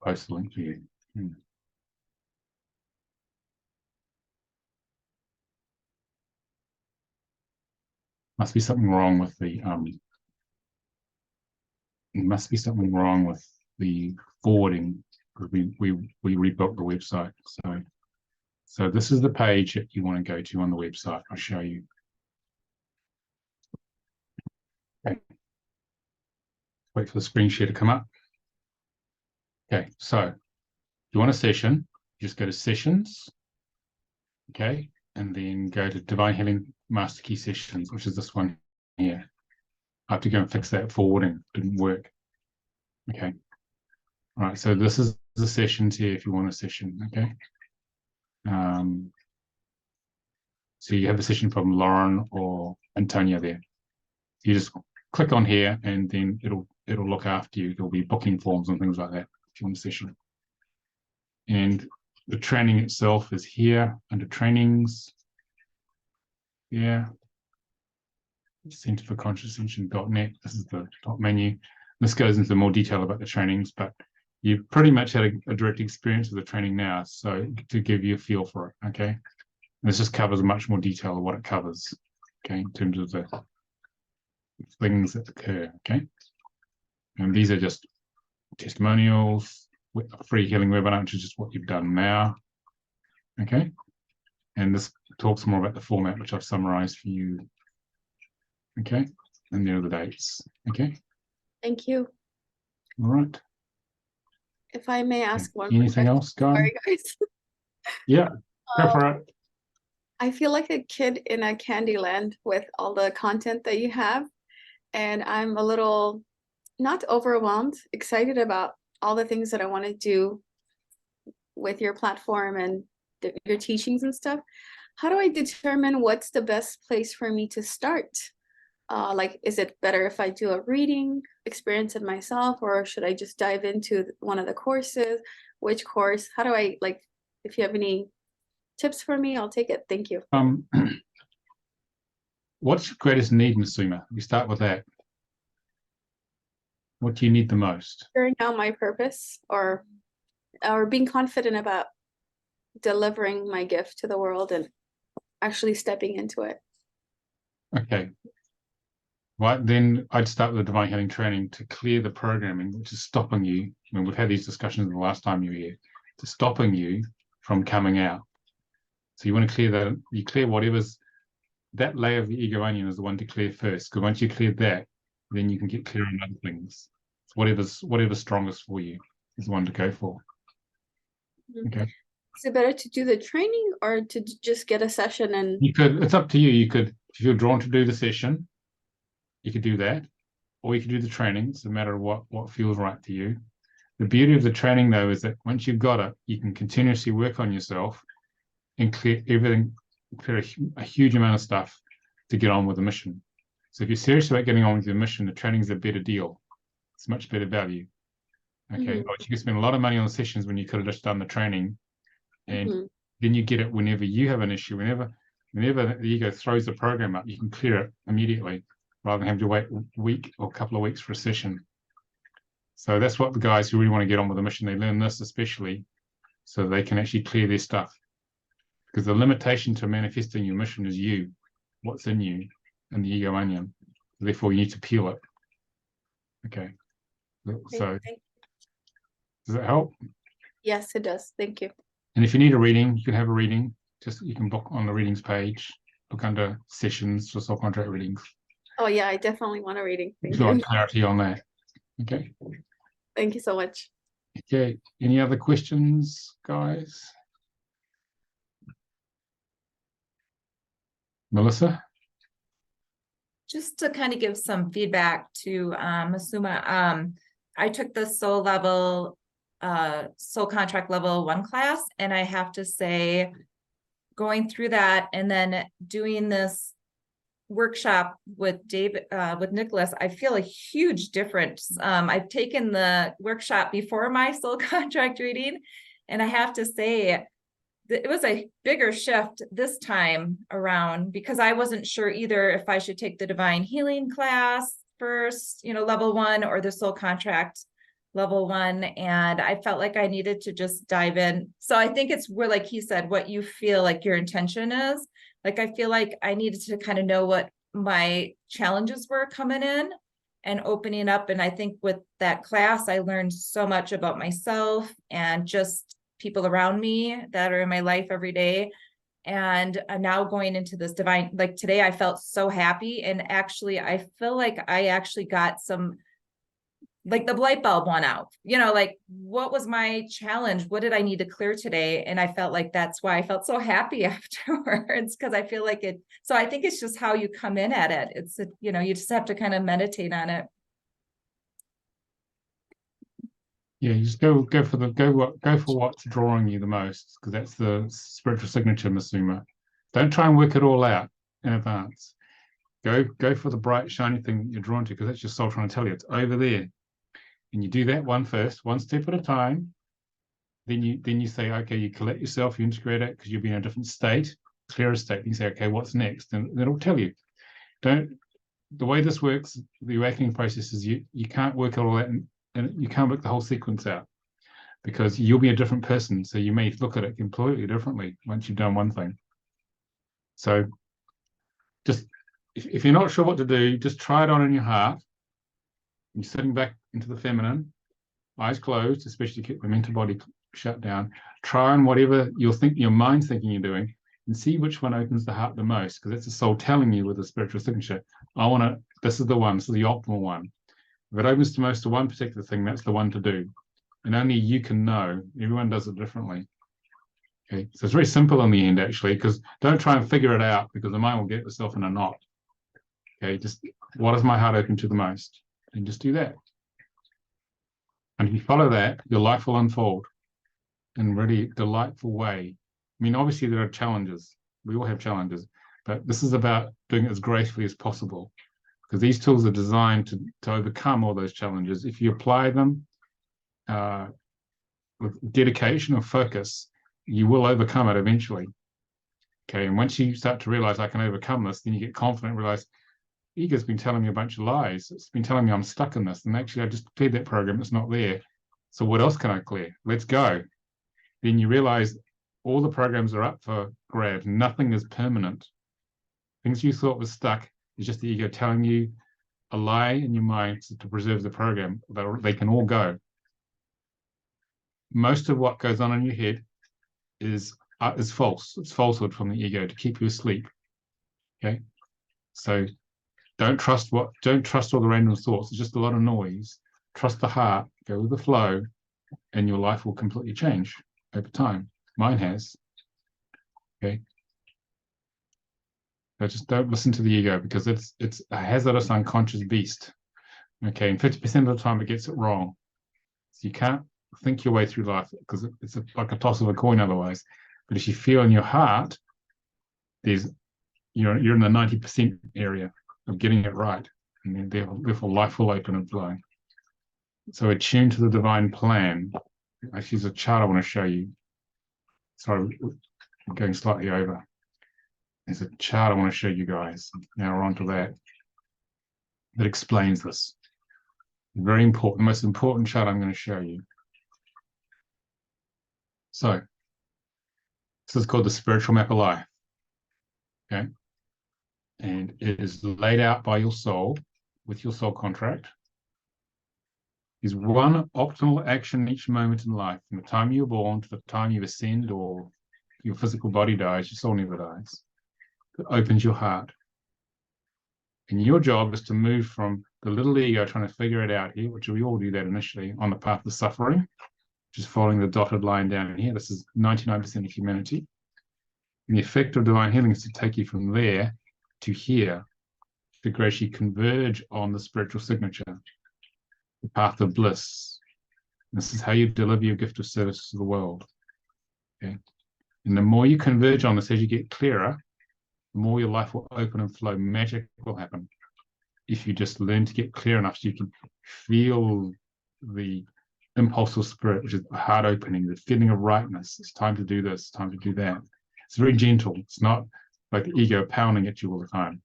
Post the link to you. Must be something wrong with the must be something wrong with the forwarding, because we rebuilt the website. So this is the page that you want to go to on the website. I'll show you. Okay. Wait for the screen share to come up. Okay, so if you want a session, you just go to sessions. Okay, and then go to Divine Healing Master Key Sessions, which is this one here. I have to go and fix that forwarding. Didn't work. Okay. All right, so this is the sessions here if you want a session. Okay. So you have a session from Lauren or Antonia there. You just click on here and then it'll look after you. There'll be booking forms and things like that if you want a session. And the training itself is here under trainings. Yeah. Center for Conscious Ascension.net. This is the top menu. This goes into more detail about the trainings, but you've pretty much had a direct experience of the training now, so to give you a feel for it, okay? And this just covers much more detail of what it covers, okay, in terms of the things that occur, okay? And these are just testimonials, a free healing webinar, which is just what you've done now, okay? And this talks more about the format, which I've summarized for you, okay? And there are the dates, okay? Thank you. All right. If I may ask one Anything question. else, guys? Sorry, guys. Yeah, go for it. I feel like a kid in a candy land with all the content that you have. And I'm a little, not overwhelmed, excited about all the things that I want to do with your platform and your teachings and stuff. How do I determine what's the best place for me to start? Like, is it better if I do a reading, experience it myself, or should I just dive into one of the courses? Which course? How do I, like, if you have any tips for me, I'll take it. Thank you. What's your greatest need, Masuma? We start with that. What do you need the most? Figuring out my purpose, or being confident about delivering my gift to the world and actually stepping into it. Okay. Right, then I'd start with the Divine Healing training to clear the programming, which is stopping you. I mean, we've had these discussions the last time you were here, to stopping you from coming out. So you want to clear that, you clear whatever's, that layer of the ego onion is the one to clear first, because once you clear that, then you can get clear on other things. So whatever's strongest for you is the one to go for. Okay. Is it better to do the training or to just get a session and You could, it's up to you. You could, if you're drawn to do the session, you could do that, or you could do the training. It's a matter of what feels right to you. The beauty of the training, though, is that once you've got it, you can continuously work on yourself and clear everything, clear a huge amount of stuff to get on with the mission. So if you're serious about getting on with your mission, the training is a better deal. It's much better value. Okay, but you can spend a lot of money on the sessions when you could have just done the training, and then you get it whenever you have an issue. Whenever the ego throws the program up, you can clear it immediately, rather than having to wait a week or a couple of weeks for a session. So that's what the guys who really want to get on with the mission, they learn this especially, so they can actually clear their stuff. Because the limitation to manifesting your mission is you, what's in you, and the ego onion. Therefore, you need to peel it. Okay. So, does that help? Yes, it does. Thank you. And if you need a reading, you can have a reading. Just you can book on the readings page. Look under sessions for soul contract readings. Oh yeah, I definitely want a reading. Thank If you you. want clarity on that. Okay. Thank you so much. Okay. Any other questions, guys? Melissa? Just to kind of give some feedback to Masuma, I took the soul contract level 1 class, and I have to say going through that and then doing this workshop with with Nicolas, I feel a huge difference. I've taken the workshop before my soul contract reading, and I have to say that it was a bigger shift this time around, because I wasn't sure either if I should take the divine healing class first, level 1, or the soul contract level 1. And I felt like I needed to just dive in. So I think it's where, like he said, what you feel like your intention is. Like, I feel like I needed to kind of know what my challenges were coming in and opening up. And I think with that class, I learned so much about myself and just people around me that are in my life every day. And now going into this divine, like today, I felt so happy. And actually, I feel like I actually got some, like the light bulb went out, like, what was my challenge? What did I need to clear today? And I felt like that's why I felt so happy afterwards, because I feel like it. So I think it's just how you come in at it. It's, you just have to kind of meditate on it. Yeah, you just go for what's drawing you the most, because that's the spiritual signature, Masuma. Don't try and work it all out in advance. Go for the bright, shiny thing that you're drawn to, because that's your soul trying to tell you it's over there. And you do that one first, one step at a time. Then you say, okay, you collect yourself, you integrate it, because you'll be in a different state, clearer state. You say, okay, what's next? And it'll tell you. The way this works, the awakening process is you can't work all that, and you can't work the whole sequence out, because you'll be a different person. So you may look at it completely differently once you've done one thing. So just, if you're not sure what to do, just try it on in your heart. You're sitting back into the feminine, eyes closed, especially keep the mental body shut down. Try on whatever your mind's thinking you're doing, and see which one opens the heart the most, because that's the soul telling you with the spiritual signature, this is the one, this is the optimal one. If it opens the most to one particular thing, that's the one to do. And only you can know. Everyone does it differently. Okay, so it's very simple in the end, actually, because don't try and figure it out, because the mind will get itself in a knot. Okay, just what is my heart open to the most? And just do that. And if you follow that, your life will unfold in a really delightful way. I mean, obviously there are challenges. We all have challenges, but this is about doing it as gracefully as possible, because these tools are designed to overcome all those challenges. If you apply them with dedication or focus, you will overcome it eventually. Okay, and once you start to realize I can overcome this, then you get confident and realize ego's been telling me a bunch of lies. It's been telling me I'm stuck in this, and actually I just cleared that program. It's not there. So what else can I clear? Let's go. Then you realize all the programs are up for grabs. Nothing is permanent. Things you thought was stuck is just the ego telling you a lie in your mind to preserve the program. They can all go. Most of what goes on in your head is false. It's falsehood from the ego to keep you asleep. Okay, so don't trust all the random thoughts. It's just a lot of noise. Trust the heart, go with the flow, and your life will completely change over time. Mine has. Okay. But just don't listen to the ego, because it's a hazardous unconscious beast. Okay, and 50% of the time it gets it wrong. So you can't think your way through life, because it's like a toss of a coin otherwise. But if you feel in your heart, you're in the 90% area of getting it right, and therefore life will open and flow. So attune to the divine plan. Actually, there's a chart I want to show you. Sorry, I'm going slightly over. There's a chart I want to show you guys. Now we're on to that explains this. Very important, the most important chart I'm going to show you. So this is called the spiritual map of life. Okay. And it is laid out by your soul with your soul contract. There's one optimal action each moment in life, from the time you're born to the time you ascend or your physical body dies. Your soul never dies. It opens your heart. And your job is to move from the little ego trying to figure it out here, which we all do that initially, on the path of suffering, which is following the dotted line down here. This is 99% of humanity. And the effect of divine healing is to take you from there to here, to gradually converge on the spiritual signature, the path of bliss. This is how you deliver your gift of service to the world. Okay. And the more you converge on this, as you get clearer, the more your life will open and flow. Magic will happen if you just learn to get clear enough so you can feel the impulse of spirit, which is the heart opening, the feeling of rightness. It's time to do this, time to do that. It's very gentle. It's not like the ego pounding at you all the time.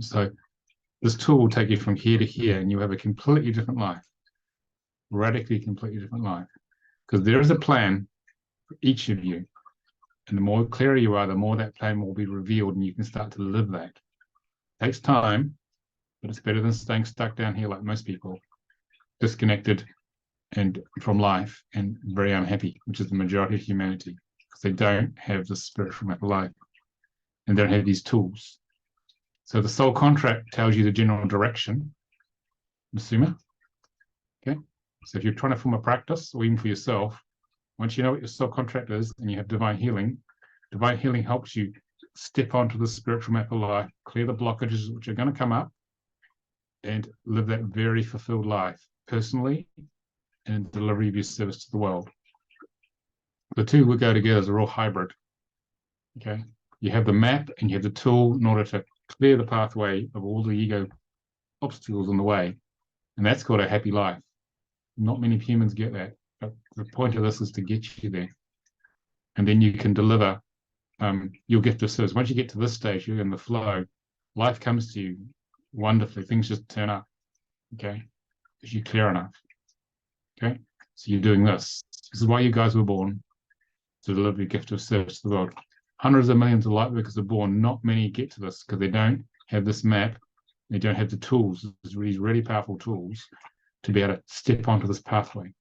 So this tool will take you from here to here, and you have a completely different life, radically, completely different life. Because there is a plan for each of you. And the more clearer you are, the more that plan will be revealed, and you can start to live that. It takes time, but it's better than staying stuck down here like most people, disconnected and from life and very unhappy, which is the majority of humanity, because they don't have the spiritual map of life and they don't have these tools. So the soul contract tells you the general direction, Masuma. Okay. So if you're trying to form a practice, or even for yourself, once you know what your soul contract is and you have divine healing helps you step onto the spiritual map of life, clear the blockages which are going to come up, and live that very fulfilled life personally and in delivery of your service to the world. The two will go together as a real hybrid. Okay. You have the map and you have the tool in order to clear the pathway of all the ego obstacles in the way. And that's called a happy life. Not many humans get that. But the point of this is to get you there. And then you can deliver your gift of service. Once you get to this stage, you're in the flow. Life comes to you wonderfully. Things just turn up. Okay. Because you're clear enough. Okay. So you're doing this. This is why you guys were born, to deliver your gift of service to the world. Hundreds of millions of light workers are born. Not many get to this because they don't have this map. They don't have the tools, these really powerful tools, to be able to step onto this pathway.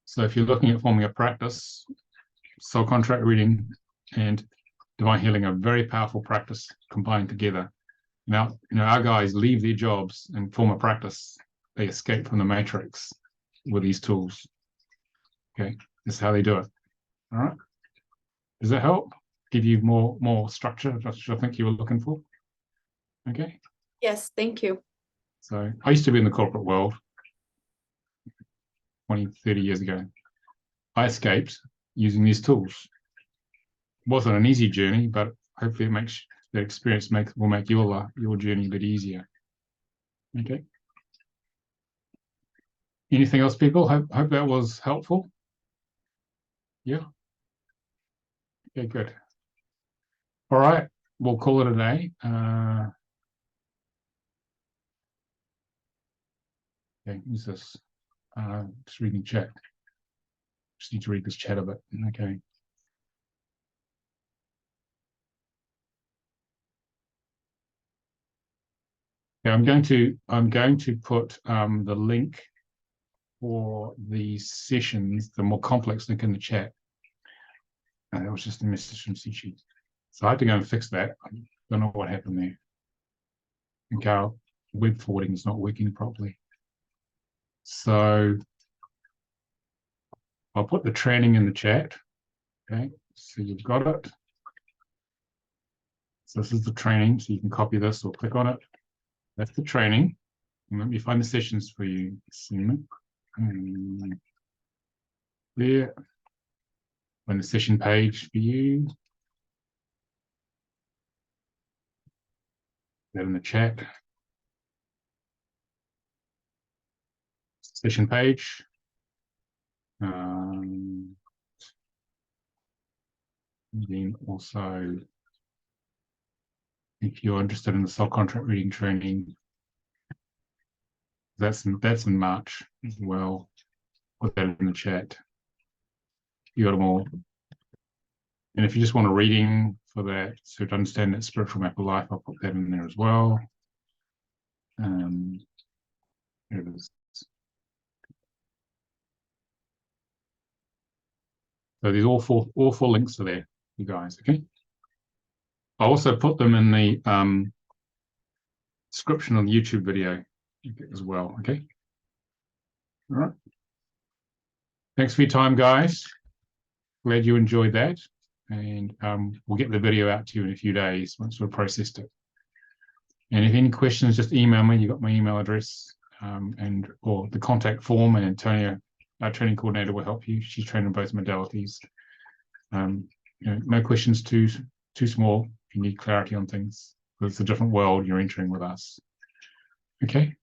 So if you're looking at forming a practice, soul contract reading and divine healing are very powerful practice combined together. Now, our guys leave their jobs and form a practice. They escape from the matrix with these tools. Okay, that's how they do it. All right. Does that help? Give you more structure, which I think you were looking for? Okay. Yes, thank you. So I used to be in the corporate world 20, 30 years ago. I escaped using these tools. It wasn't an easy journey, but hopefully it makes that experience will make your journey a bit easier. Okay. Anything else, people? Hope that was helpful. Yeah. Okay, good. All right, we'll call it a day. Okay, who's this? Just reading chat. Just need to read this chat a bit. Okay. Yeah, I'm going to put the link for the sessions, the more complex link in the chat. That was just a message from Sichi. So I had to go and fix that. I don't know what happened there. Okay, our web forwarding is not working properly. So I'll put the training in the chat. Okay, so you've got it. So this is the training. So you can copy this or click on it. That's the training. And let me find the sessions for you. There. On the session page for you. That in the chat. Session page. Then also, if you're interested in the soul contract reading training, that's in March as well. Put that in the chat. You got them all. And if you just want a reading for that, so to understand that spiritual map of life, I'll put that in there as well. There it is. So there's all four links are there, you guys. Okay. I also put them in the description of the YouTube video as well. Okay. All right. Thanks for your time, guys. Glad you enjoyed that. And we'll get the video out to you in a few days once we've processed it. And if any questions, just email me. You got my email address or the contact form, and Antonio our training coordinator will help you. She's trained in both modalities. No questions too small if you need clarity on things. It's a different world you're entering with us. Okay.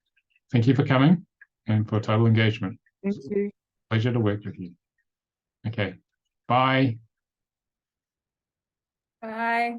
Thank you for coming and for total engagement. Thank you. Pleasure to work with you. Okay. Bye. Bye.